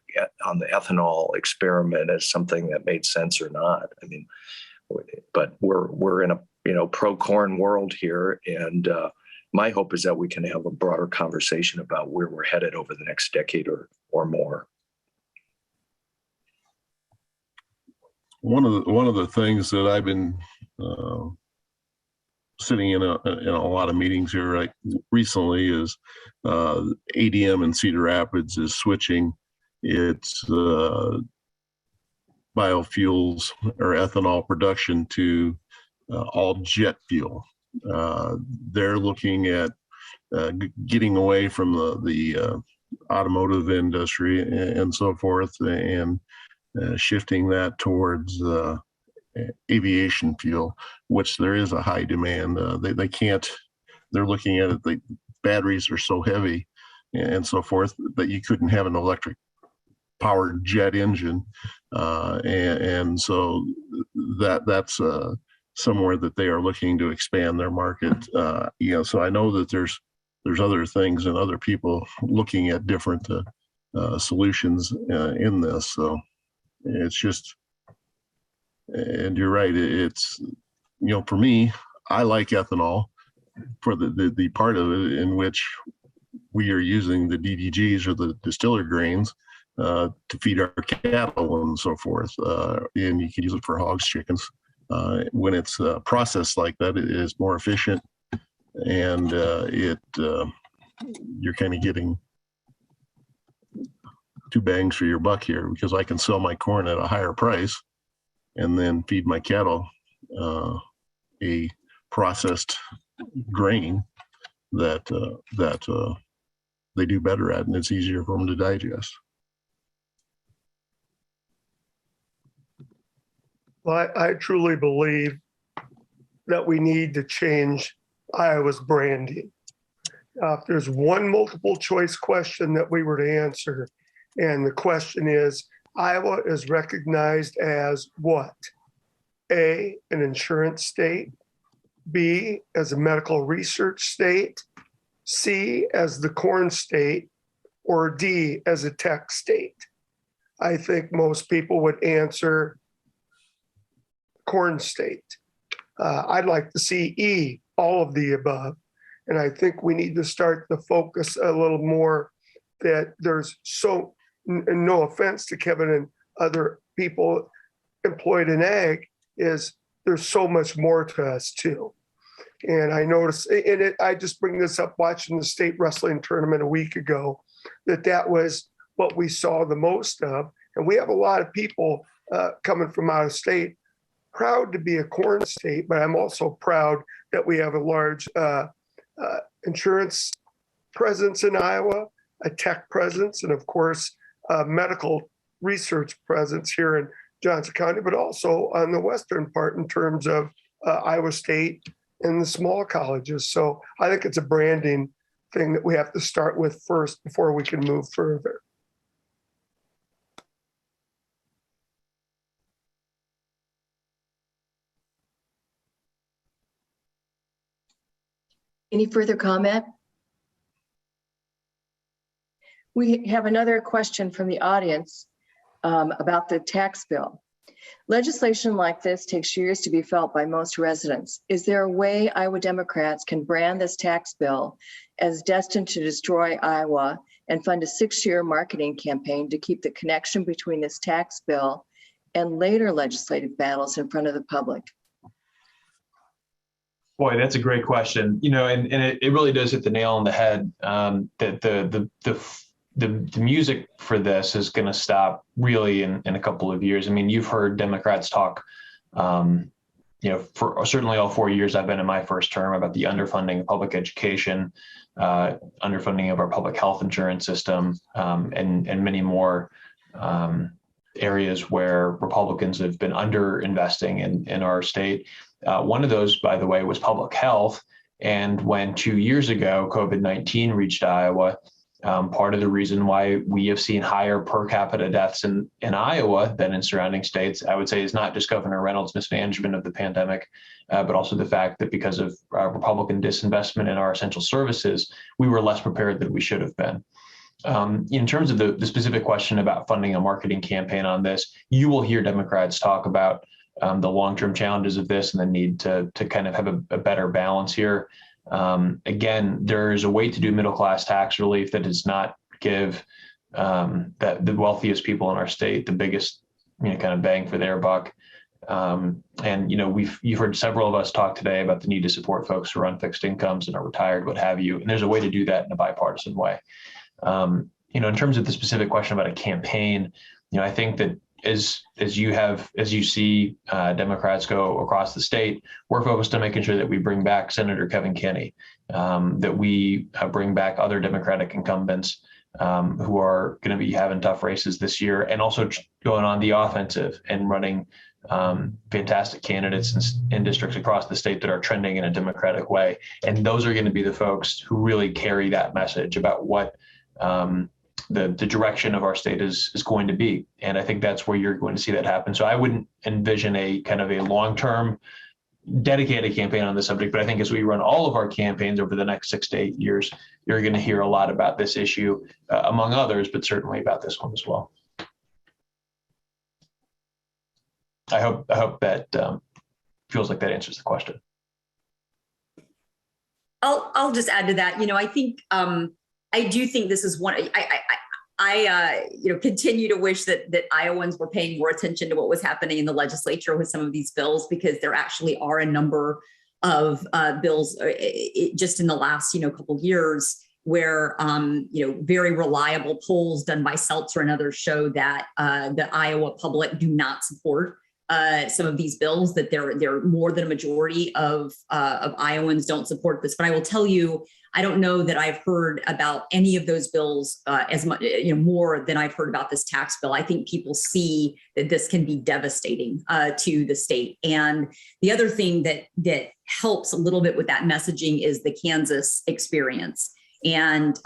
Speaker 2: ethanol experiment as something that made sense or not? I mean, but we're in a pro-corn world here, and my hope is that we can have a broader conversation about where we're headed over the next decade or more.
Speaker 3: One of the things that I've been sitting in a lot of meetings here recently is ADM in Cedar Rapids is switching its biofuels or ethanol production to all jet fuel. They're looking at getting away from the automotive industry and so forth, and shifting that towards aviation fuel, which there is a high demand. They can't, they're looking at it, the batteries are so heavy and so forth that you couldn't have an electric powered jet engine. And so that's somewhere that they are looking to expand their market. So I know that there's other things and other people looking at different solutions in this. So it's just, and you're right. It's, for me, I like ethanol for the part of it in which we are using the DDGs or the distiller grains to feed our cattle and so forth. And you can use it for hogs, chickens. When it's processed like that, it is more efficient, and you're kind of getting two bangs for your buck here, because I can sell my corn at a higher price and then feed my cattle a processed grain that they do better at, and it's easier for them to digest.
Speaker 6: Well, I truly believe that we need to change Iowa's branding. If there's one multiple choice question that we were to answer, and the question is, Iowa is recognized as what? A, an insurance state, B, as a medical research state, C, as the corn state, or D, as a tech state. I think most people would answer corn state. I'd like to see E, all of the above. And I think we need to start to focus a little more that there's so, no offense to Kevin and other people employed in ag, is there's so much more to us too. And I noticed, I just bring this up watching the state wrestling tournament a week ago, that was what we saw the most of. And we have a lot of people coming from out of state, proud to be a corn state, but I'm also proud that we have a large insurance presence in Iowa, a tech presence, and of course, medical research presence here in Johnson County, but also on the western part in terms of Iowa State and the small colleges. So I think it's a branding thing that we have to start with first before we can move further.
Speaker 1: Any further comment? We have another question from the audience about the tax bill. Legislation like this takes years to be felt by most residents. Is there a way Iowa Democrats can brand this tax bill as destined to destroy Iowa and fund a 6-year marketing campaign to keep the connection between this tax bill and later legislative battles in front of the public?
Speaker 4: Boy, that's a great question. You know, and it really does hit the nail on the head. That the music for this is going to stop really in a couple of years. I mean, you've heard Democrats talk, you know, for certainly all 4 years I've been in my first term about the underfunding of public education, underfunding of our public health insurance system, and many more areas where Republicans have been underinvesting in our state. One of those, by the way, was public health. And when 2 years ago, COVID-19 reached Iowa, part of the reason why we have seen higher per capita deaths in Iowa than in surrounding states, I would say, is not just Governor Reynolds' mismanagement of the pandemic, but also the fact that because of Republican disinvestment in our essential services, we were less prepared than we should have been. In terms of the specific question about funding a marketing campaign on this, you will hear Democrats talk about the long-term challenges of this and the need to kind of have a better balance here. Again, there is a way to do middle-class tax relief that does not give the wealthiest people in our state the biggest, kind of bang for their buck. And you've heard several of us talk today about the need to support folks who are on fixed incomes and are retired, what have you. And there's a way to do that in a bipartisan way. In terms of the specific question about a campaign, I think that as you see Democrats go across the state, we're focused on making sure that we bring back Senator Kevin Kinney, that we bring back other Democratic incumbents who are going to be having tough races this year, and also going on the offensive and running fantastic candidates in districts across the state that are trending in a Democratic way. And those are going to be the folks who really carry that message about what the direction of our state is going to be. And I think that's where you're going to see that happen. So I wouldn't envision a kind of a long-term dedicated campaign on the subject, but I think as we run all of our campaigns over the next 6 to 8 years, you're going to hear a lot about this issue, among others, but certainly about this one as well. I hope that feels like that answers the question.
Speaker 8: I'll just add to that. I think I do think this is one. I continue to wish that Iowans were paying more attention to what was happening in the legislature with some of these bills, because there actually are a number of bills just in the last couple of years where very reliable polls done by Seltzer and others show that the Iowa public do not support some of these bills, that they're more than a majority of Iowans don't support this. But I will tell you, I don't know that I've heard about any of those bills as much, more than I've heard about this tax bill. I think people see that this can be devastating to the state. And the other thing that helps a little bit with that messaging is the Kansas experience. And,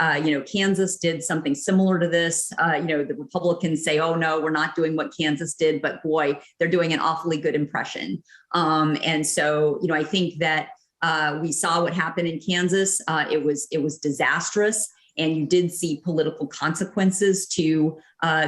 Speaker 8: Kansas did something similar to this. The Republicans say, oh, no, we're not doing what Kansas did. But boy, they're doing an awfully good impression. And so, I think that we saw what happened in Kansas. It was disastrous. And you did see political consequences to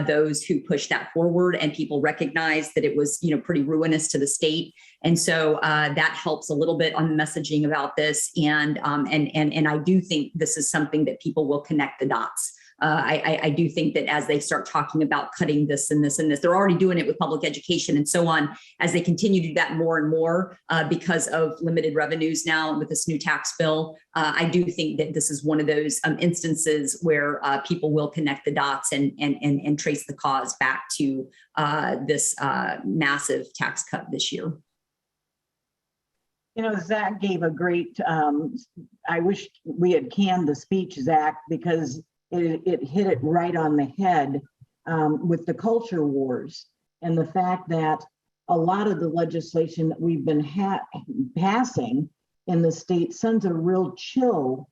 Speaker 8: those who pushed that forward, and people recognized that it was, pretty ruinous to the state. And so that helps a little bit on the messaging about this. And I do think this is something that people will connect the dots. I do think that as they start talking about cutting this and this and this, they're already doing it with public education and so on. As they continue to do that more and more because of limited revenues now with this new tax bill, I do think that this is one of those instances where people will connect the dots and trace the cause back to this massive tax cut this year.
Speaker 5: Zach gave a great, I wish we had canned the speech, Zach, because it hit it right on the head with the culture wars and the fact that a lot of the legislation that we've been passing in the state sends a real chill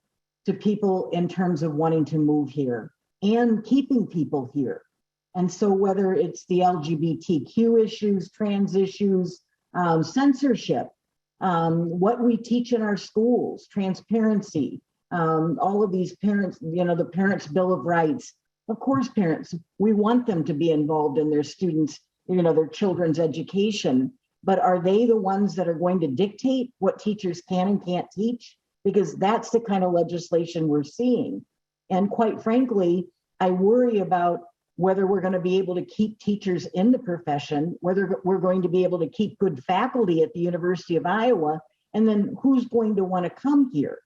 Speaker 5: to people in terms of wanting to move here and keeping people here. And so whether it's the LGBTQ issues, trans issues, censorship, what we teach in our schools, transparency, all of these parents, the Parents' Bill of Rights. Of course, parents, we want them to be involved in their students, their children's education, but are they the ones that are going to dictate what teachers can and can't teach? Because that's the kind of legislation we're seeing. And quite frankly, I worry about whether we're going to be able to keep teachers in the profession, whether we're going to be able to keep good faculty at the University of Iowa, and then who's going to want to come here?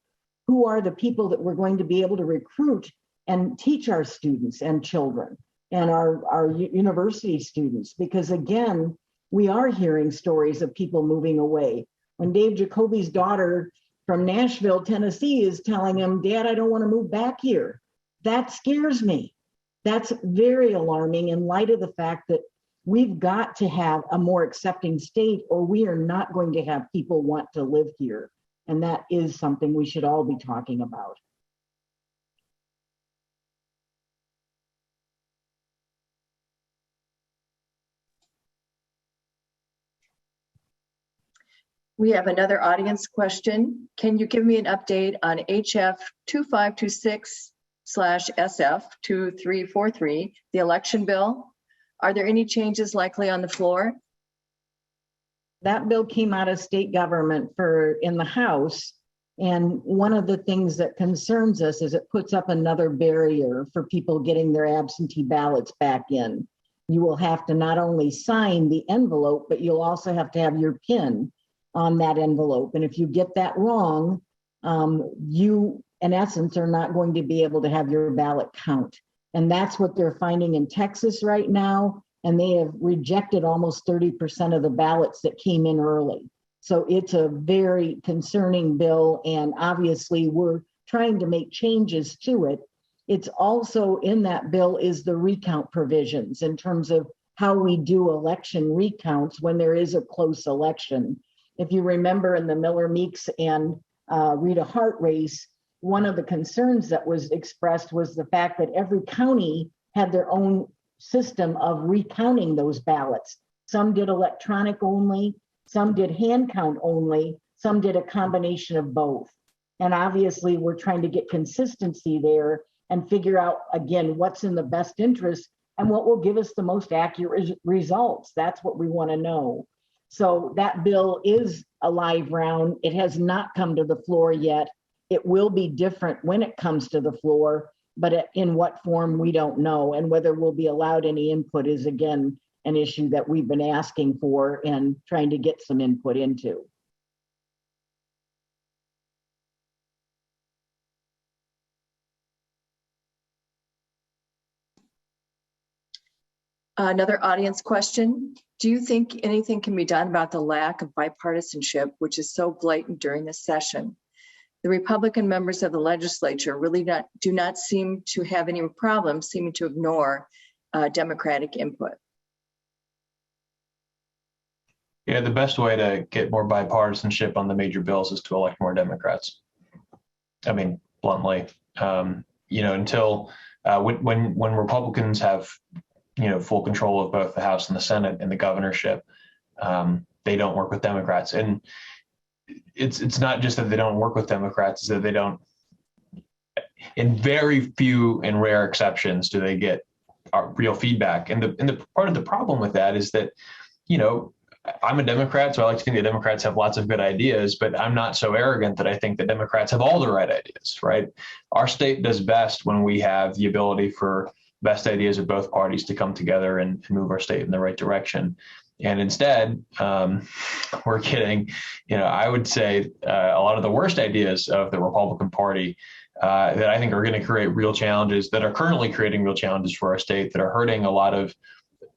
Speaker 5: Who are the people that we're going to be able to recruit and teach our students and children and our university students? Because again, we are hearing stories of people moving away. When Dave Jacoby's daughter from Nashville, Tennessee is telling him, Dad, I don't want to move back here. That scares me. That's very alarming in light of the fact that we've got to have a more accepting state, or we are not going to have people want to live here. And that is something we should all be talking about.
Speaker 1: We have another audience question. Can you give me an update on HF 2526/SF2343, the election bill? Are there any changes likely on the floor?
Speaker 5: That bill came out of state government in the House. And one of the things that concerns us is it puts up another barrier for people getting their absentee ballots back in. You will have to not only sign the envelope, but you'll also have to have your PIN on that envelope. And if you get that wrong, you, in essence, are not going to be able to have your ballot count. And that's what they're finding in Texas right now. And they have rejected almost 30% of the ballots that came in early. So it's a very concerning bill. And obviously we're trying to make changes to it. It's also in that bill is the recount provisions in terms of how we do election recounts when there is a close election. If you remember in the Miller Meeks and Rita Hart race, one of the concerns that was expressed was the fact that every county had their own system of recounting those ballots. Some did electronic only, some did hand count only, some did a combination of both. And obviously we're trying to get consistency there and figure out, again, what's in the best interest and what will give us the most accurate results. That's what we want to know. So that bill is a live round. It has not come to the floor yet. It will be different when it comes to the floor, but in what form, we don't know. And whether we'll be allowed any input is, again, an issue that we've been asking for and trying to get some input into.
Speaker 1: Another audience question. Do you think anything can be done about the lack of bipartisanship, which is so blatant during this session? The Republican members of the legislature really do not seem to have any problems seeming to ignore Democratic input.
Speaker 4: Yeah, the best way to get more bipartisanship on the major bills is to elect more Democrats. I mean, bluntly, until when Republicans have full control of both the House and the Senate and the governorship, they don't work with Democrats. And it's not just that they don't work with Democrats, it's that they don't, in very few and rare exceptions, do they get real feedback. And the part of the problem with that is that, I'm a Democrat, so I like to think that Democrats have lots of good ideas, but I'm not so arrogant that I think that Democrats have all the right ideas, right? Our state does best when we have the ability for best ideas of both parties to come together and move our state in the right direction. And instead, we're getting, I would say a lot of the worst ideas of the Republican Party that I think are going to create real challenges, that are currently creating real challenges for our state, that are hurting a lot of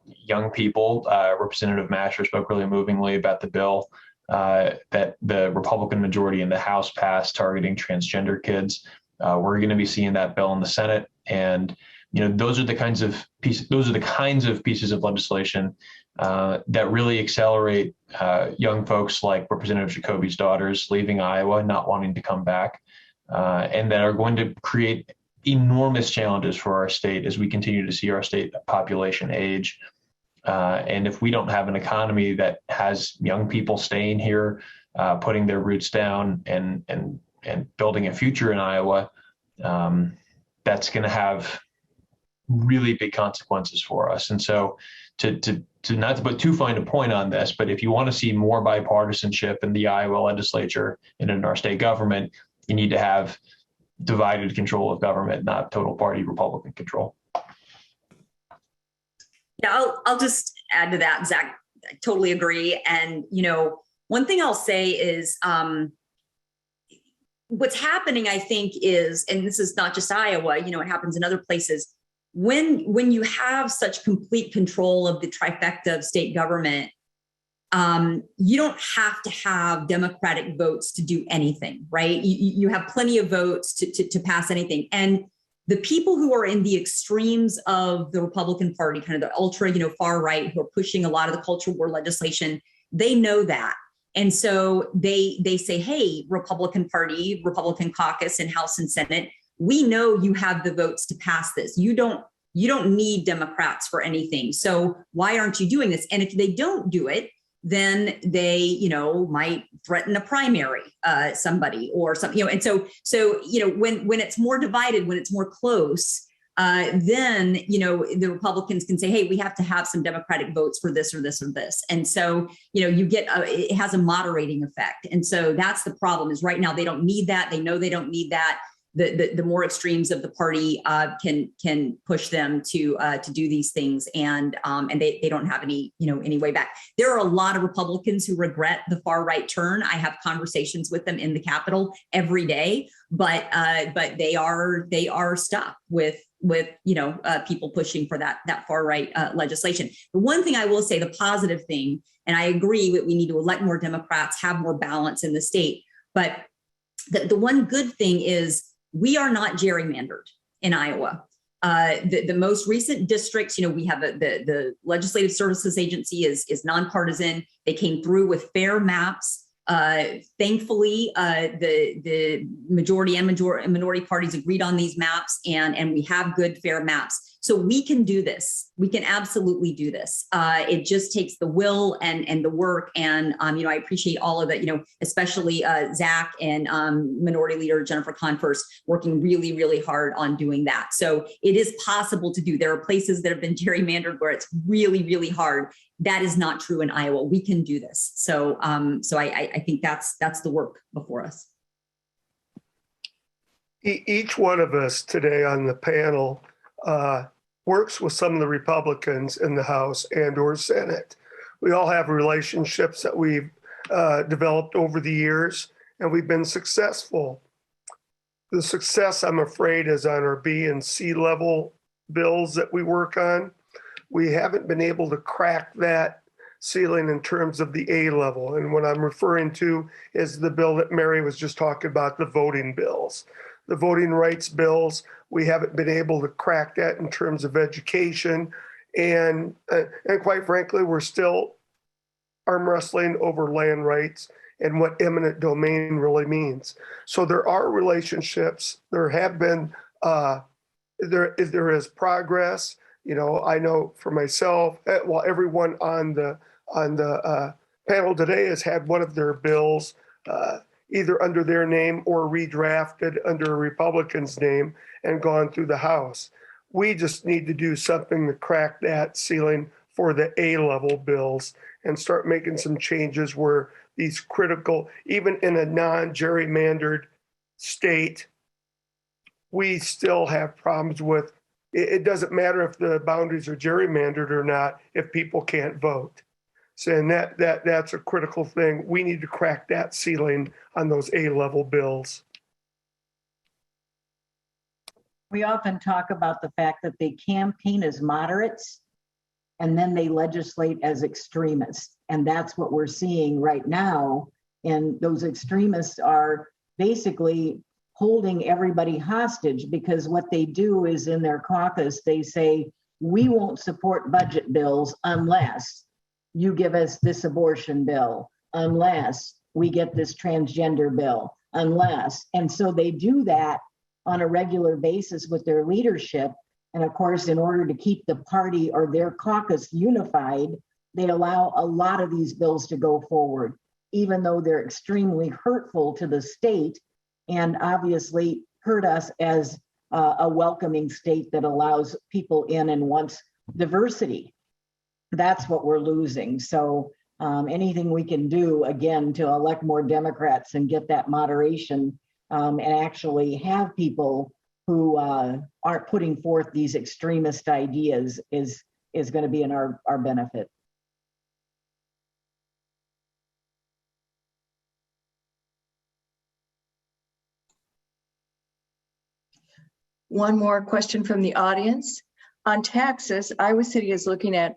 Speaker 4: young people. Representative Masher spoke really movingly about the bill that the Republican majority in the House passed targeting transgender kids. We're going to be seeing that bill in the Senate, and those are the kinds of pieces of legislation that really accelerate young folks like Representative Jacoby's daughters leaving Iowa, not wanting to come back, and that are going to create enormous challenges for our state as we continue to see our state population age. And if we don't have an economy that has young people staying here putting their roots down and building a future in Iowa, that's going to have really big consequences for us. And so to not to put too fine a point on this, but if you want to see more bipartisanship in the Iowa legislature and in our state government, you need to have divided control of government, not total party Republican control.
Speaker 8: Yeah, I'll just add to that, Zach. I totally agree. And, one thing I'll say is what's happening, I think, is, and this is not just Iowa, it happens in other places. When you have such complete control of the trifecta of state government, you don't have to have Democratic votes to do anything, right? You have plenty of votes to pass anything. And the people who are in the extremes of the Republican Party, kind of the ultra, far right, who are pushing a lot of the culture war legislation, they know that. And so they say, hey, Republican Party, Republican caucus in House and Senate, we know you have the votes to pass this. You don't need Democrats for anything. So why aren't you doing this? And if they don't do it, then they, might threaten a primary, somebody or something, and so, when it's more divided, when it's more close, then, the Republicans can say, hey, we have to have some Democratic votes for this or this or this. And so, you get, it has a moderating effect. And so that's the problem is right now they don't need that. They know they don't need that. The more extremes of the party can push them to do these things, and they don't have any way back. There are a lot of Republicans who regret the far right turn. I have conversations with them in the Capitol every day, but they are stuck with people pushing for that far right legislation. The one thing I will say, the positive thing, and I agree that we need to elect more Democrats, have more balance in the state, but the one good thing is, we are not gerrymandered in Iowa. The most recent districts, we have the Legislative Services Agency is nonpartisan. They came through with fair maps. Thankfully, the majority and minority parties agreed on these maps, and we have good, fair maps. So we can do this. We can absolutely do this. It just takes the will and the work. And, I appreciate all of it, especially Zach and Minority Leader Jennifer Converse working really, really hard on doing that. So it is possible to do. There are places that have been gerrymandered where it's really, really hard. That is not true in Iowa. We can do this. So, I think that's the work before us.
Speaker 6: Each one of us today on the panel works with some of the Republicans in the House and or Senate. We all have relationships that we've developed over the years, and we've been successful. The success, I'm afraid, is on our B and C level bills that we work on. We haven't been able to crack that ceiling in terms of the A level. And what I'm referring to is the bill that Mary was just talking about, the voting bills. The voting rights bills, we haven't been able to crack that in terms of education. And quite frankly, we're still arm wrestling over land rights and what eminent domain really means. So there are relationships. There have been, there is progress. I know for myself, well, everyone on the panel today has had one of their bills either under their name or redrafted under a Republican's name and gone through the House. We just need to do something to crack that ceiling for the A-level bills and start making some changes where these critical, even in a non-gerrymandered state, we still have problems with, it doesn't matter if the boundaries are gerrymandered or not, if people can't vote. So, and that's a critical thing. We need to crack that ceiling on those A-level bills.
Speaker 5: We often talk about the fact that they campaign as moderates and then they legislate as extremists. And that's what we're seeing right now. And those extremists are basically holding everybody hostage, because what they do is in their caucus, they say, we won't support budget bills unless you give us this abortion bill, unless we get this transgender bill, unless. And so they do that on a regular basis with their leadership. And of course, in order to keep the party or their caucus unified, they allow a lot of these bills to go forward. even though they're extremely hurtful to the state and obviously hurt us as a welcoming state that allows people in and wants diversity. That's what we're losing. So anything we can do, again, to elect more Democrats and get that moderation and actually have people who aren't putting forth these extremist ideas is going to be in our benefit.
Speaker 1: One more question from the audience. On taxes, Iowa City is looking at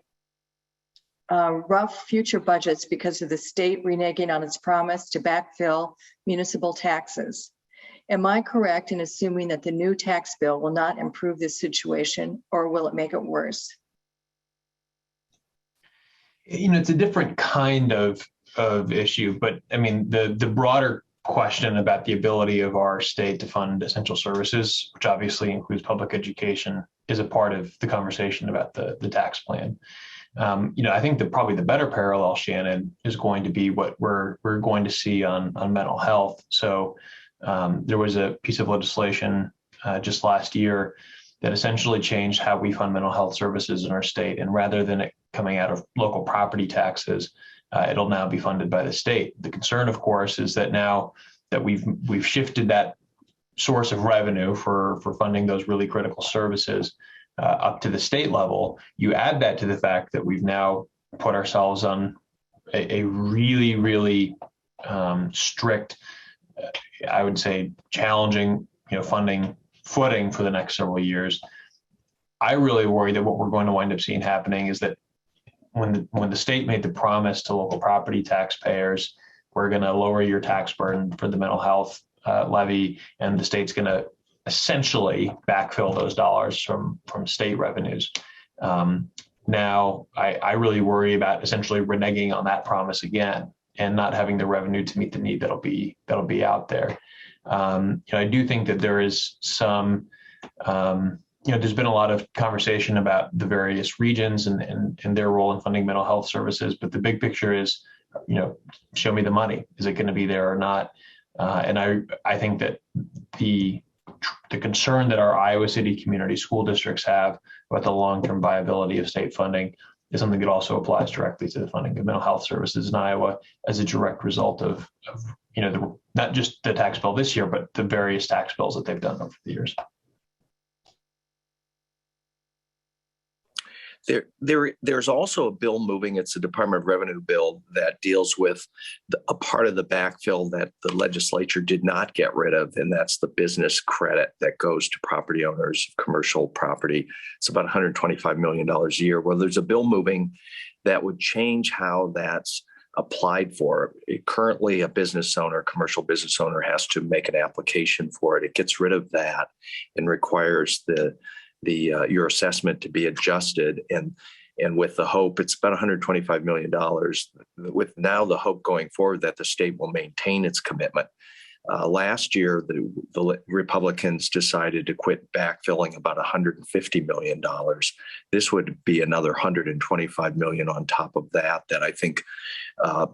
Speaker 1: rough future budgets because of the state reneging on its promise to backfill municipal taxes. Am I correct in assuming that the new tax bill will not improve this situation, or will it make it worse?
Speaker 4: You know, it's a different kind of issue, but I mean, the broader question about the ability of our state to fund essential services, which obviously includes public education, is a part of the conversation about the tax plan. You know, I think that probably the better parallel, Shannon, is going to be what we're going to see on mental health. So there was a piece of legislation just last year that essentially changed how we fund mental health services in our state. And rather than it coming out of local property taxes, it'll now be funded by the state. The concern, of course, is that now that we've shifted that source of revenue for funding those really critical services up to the state level, you add that to the fact that we've now put ourselves on a really, really strict, I would say, challenging, funding footing for the next several years. I really worry that what we're going to wind up seeing happening is that when the state made the promise to local property taxpayers, we're going to lower your tax burden for the mental health levy, and the state's going to essentially backfill those dollars from state revenues. Now, I really worry about essentially reneging on that promise again and not having the revenue to meet the need that'll be out there. I do think that there is some, there's been a lot of conversation about the various regions and their role in funding mental health services, but the big picture is, show me the money. Is it going to be there or not? And I think that the concern that our Iowa City community school districts have about the long-term viability of state funding is something that also applies directly to the funding of mental health services in Iowa as a direct result of not just the tax bill this year, but the various tax bills that they've done over the years.
Speaker 2: There's also a bill moving. It's a Department of Revenue bill that deals with a part of the backfill that the legislature did not get rid of, and that's the business credit that goes to property owners of commercial property. It's about $125 million a year. Well, there's a bill moving that would change how that's applied for. Currently, a business owner, commercial business owner, has to make an application for it. It gets rid of that and requires your assessment to be adjusted, and with the hope, it's about $125 million, with now the hope going forward that the state will maintain its commitment. Last year, the Republicans decided to quit backfilling about $150 million. This would be another $125 million on top of that I think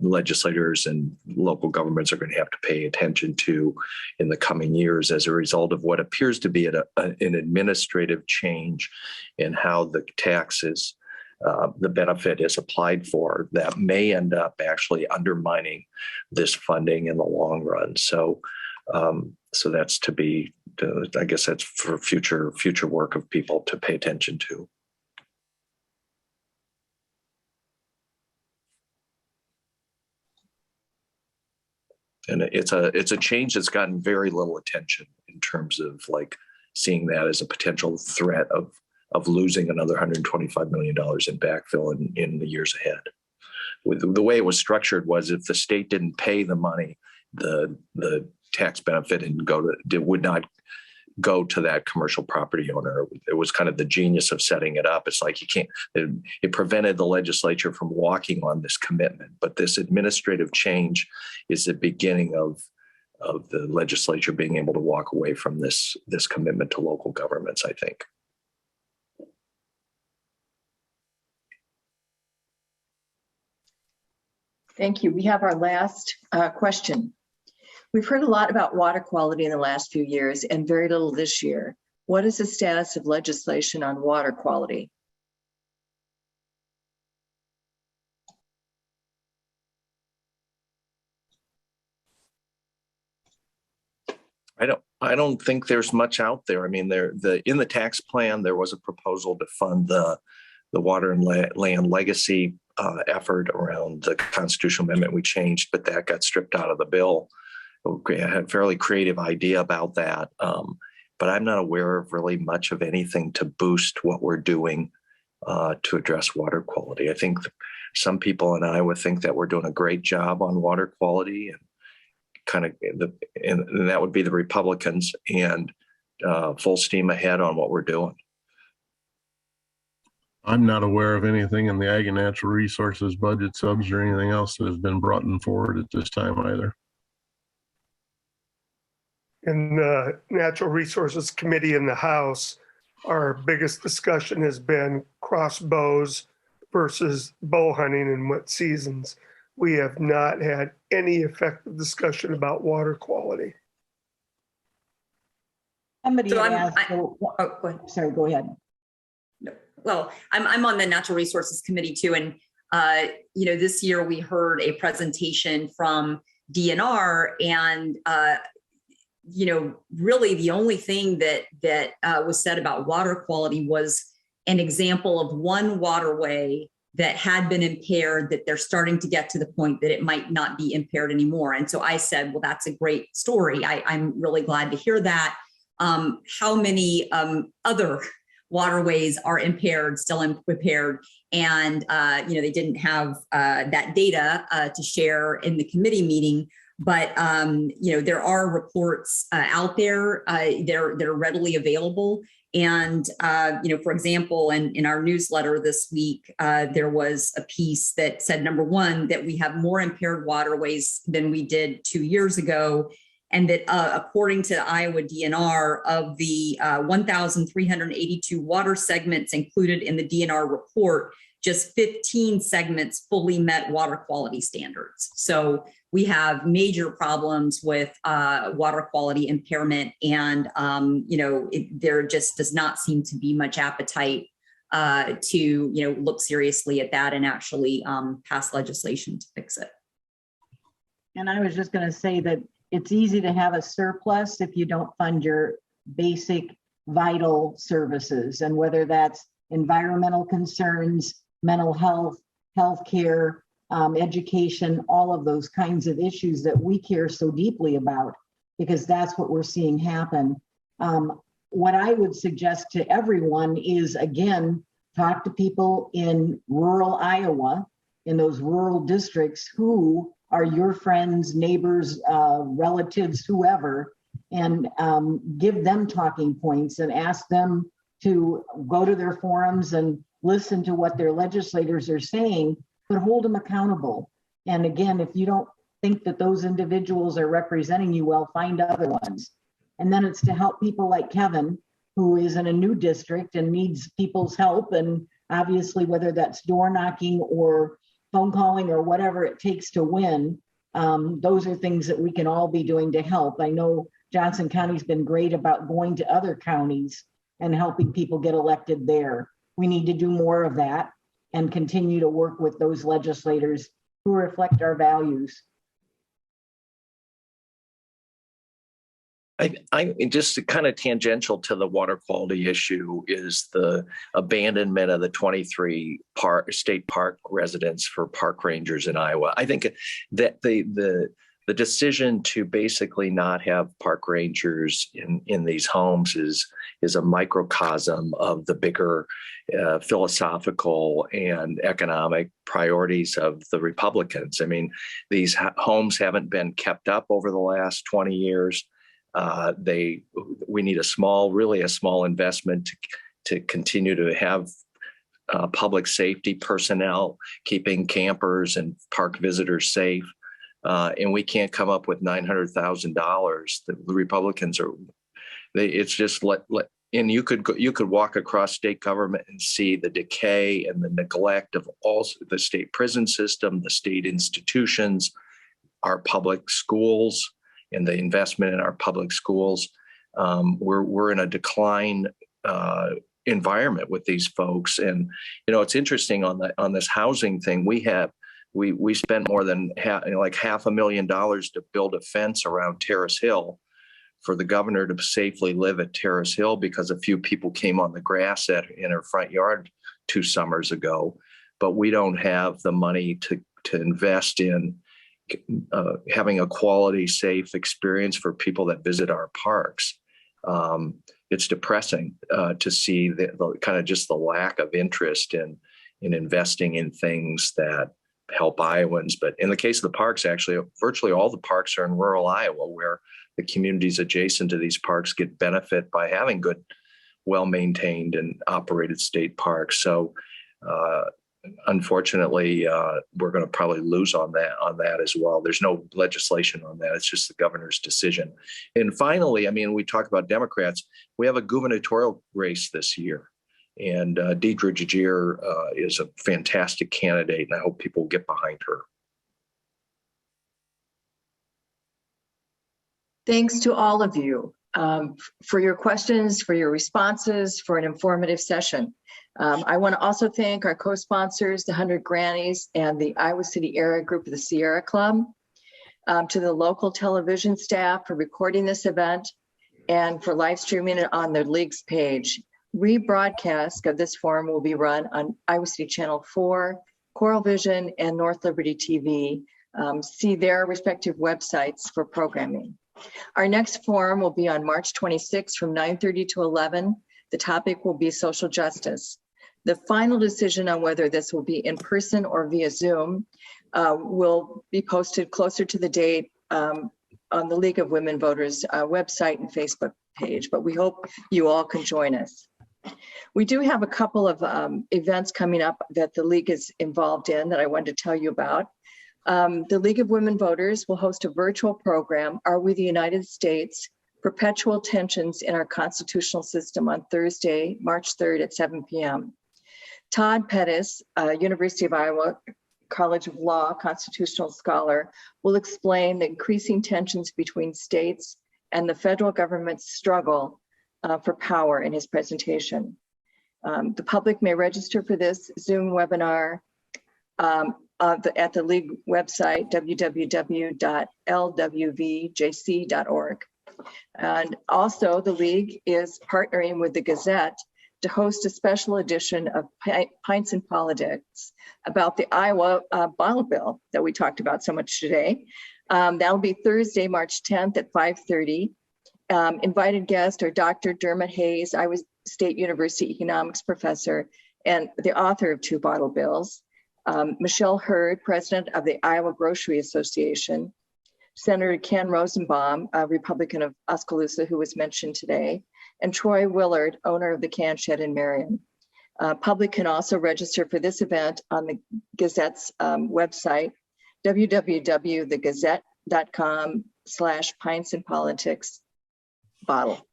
Speaker 2: legislators and local governments are going to have to pay attention to in the coming years as a result of what appears to be an administrative change in how the taxes, the benefit is applied for, that may end up actually undermining this funding in the long run. So that's to be, I guess that's for future work of people to pay attention to. And it's a change that's gotten very little attention in terms of like seeing that as a potential threat of losing another $125 million in backfill in the years ahead. The way it was structured was if the state didn't pay the money, the tax benefit would not go to that commercial property owner. It was kind of the genius of setting it up. It's like it prevented the legislature from walking on this commitment. But this administrative change is the beginning of the legislature being able to walk away from this commitment to local governments, I think.
Speaker 1: Thank you. We have our last question. We've heard a lot about water quality in the last few years and very little this year. What is the status of legislation on water quality?
Speaker 2: I don't think there's much out there. I mean, in the tax plan, there was a proposal to fund the water and land legacy effort around the constitutional amendment we changed, but that got stripped out of the bill. I had a fairly creative idea about that, but I'm not aware of really much of anything to boost what we're doing to address water quality. I think some people in Iowa think that we're doing a great job on water quality, and and that would be the Republicans, and full steam ahead on what we're doing.
Speaker 3: I'm not aware of anything in the Ag and Natural Resources budget subs or anything else that has been brought forward at this time either.
Speaker 6: In the Natural Resources Committee in the House, our biggest discussion has been crossbows versus bow hunting in wet seasons. We have not had any effective discussion about water quality.
Speaker 5: Somebody
Speaker 8: So
Speaker 5: had
Speaker 8: I'm-
Speaker 5: asked,
Speaker 8: go ahead.
Speaker 5: sorry, go ahead.
Speaker 8: Well, I'm on the Natural Resources Committee too, and this year we heard a presentation from DNR, and really the only thing that was said about water quality was an example of one waterway that had been impaired, that they're starting to get to the point that it might not be impaired anymore. And so I said, well, that's a great story. I'm really glad to hear that. How many other waterways are impaired, still impaired? And, they didn't have that data to share in the committee meeting. But, there are reports out there. They're readily available. And, for example, in our newsletter this week, there was a piece that said, number one, that we have more impaired waterways than we did 2 years ago. And that according to Iowa DNR, of the 1,382 water segments included in the DNR report, just 15 segments fully met water quality standards. So we have major problems with water quality impairment, and there just does not seem to be much appetite to look seriously at that and actually pass legislation to fix it.
Speaker 5: And I was just going to say that it's easy to have a surplus if you don't fund your basic vital services, and whether that's environmental concerns, mental health, healthcare, education, all of those kinds of issues that we care so deeply about, because that's what we're seeing happen. What I would suggest to everyone is, again, talk to people in rural Iowa, in those rural districts who are your friends, neighbors, relatives, whoever, and give them talking points and ask them to go to their forums and listen to what their legislators are saying, but hold them accountable. And again, if you don't think that those individuals are representing you well, find other ones. And then it's to help people like Kevin, who is in a new district and needs people's help. And obviously, whether that's door knocking or phone calling or whatever it takes to win, those are things that we can all be doing to help. I know Johnson County's been great about going to other counties and helping people get elected there. We need to do more of that and continue to work with those legislators who reflect our values.
Speaker 2: I just kind of tangential to the water quality issue is the abandonment of the 23 state park residents for park rangers in Iowa. I think that the decision to basically not have park rangers in these homes is a microcosm of the bigger philosophical and economic priorities of the Republicans. I mean, these homes haven't been kept up over the last 20 years. We need a small investment to continue to have public safety personnel keeping campers and park visitors safe. And we can't come up with $900,000. The Republicans it's just and you could walk across state government and see the decay and the neglect of all the state prison system, the state institutions, our public schools, and the investment in our public schools. We're in a decline environment with these folks, and it's interesting on this housing thing. We spent more than like $500,000 to build a fence around Terrace Hill for the governor to safely live at Terrace Hill because a few people came on the grass in her front yard 2 summers ago. But we don't have the money to invest in having a quality, safe experience for people that visit our parks. It's depressing to see the kind of just the lack of interest in investing in things that help Iowans. But in the case of the parks, actually, virtually all the parks are in rural Iowa, where the communities adjacent to these parks get benefit by having good, well-maintained and operated state parks. So unfortunately, we're going to probably lose on that as well. There's no legislation on that. It's just the governor's decision. And finally, we talk about Democrats. We have a gubernatorial race this year. And Deidre Jajier is a fantastic candidate, and I hope people will get behind her.
Speaker 1: Thanks to all of you for your questions, for your responses, for an informative session. I want to also thank our co-sponsors, the 100 Grannies and the Iowa City Area Group of the Sierra Club, to the local television staff for recording this event and for live streaming it on the League's page. Rebroadcast of this forum will be run on Iowa City Channel 4, Coral Vision, and North Liberty TV. See their respective websites for programming. Our next forum will be on March 26th from 9:30 to 11. The topic will be social justice. The final decision on whether this will be in person or via Zoom will be posted closer to the date on the League of Women Voters website and Facebook page, but we hope you all can join us. We do have a couple of events coming up that the League is involved in that I wanted to tell you about. The League of Women Voters will host a virtual program, Are We the United States? Perpetual Tensions in Our Constitutional System on Thursday, March 3rd at 7 p.m. Todd Pettis, University of Iowa College of Law constitutional scholar, will explain the increasing tensions between states and the federal government's struggle for power in his presentation. The public may register for this Zoom webinar at the League website, www.lwvjc.org. And also the League is partnering with the Gazette to host a special edition of Pints and Politics about the Iowa bottle bill that we talked about so much today. That'll be Thursday, March 10th at 5:30. Invited guests are Dr. Dermot Hayes, Iowa State University economics professor and the author of 2 bottle bills. Michelle Hurd, president of the Iowa Grocery Association. Senator Ken Rosenboom, a Republican of Oskaloosa, who was mentioned today, and Troy Willard, owner of the Can Shed in Marion. Public can also register for this event on the Gazette's website, www.thegazette.com/pintsandpolitics bottle.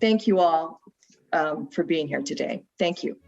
Speaker 1: Thank you all for being here today. Thank you.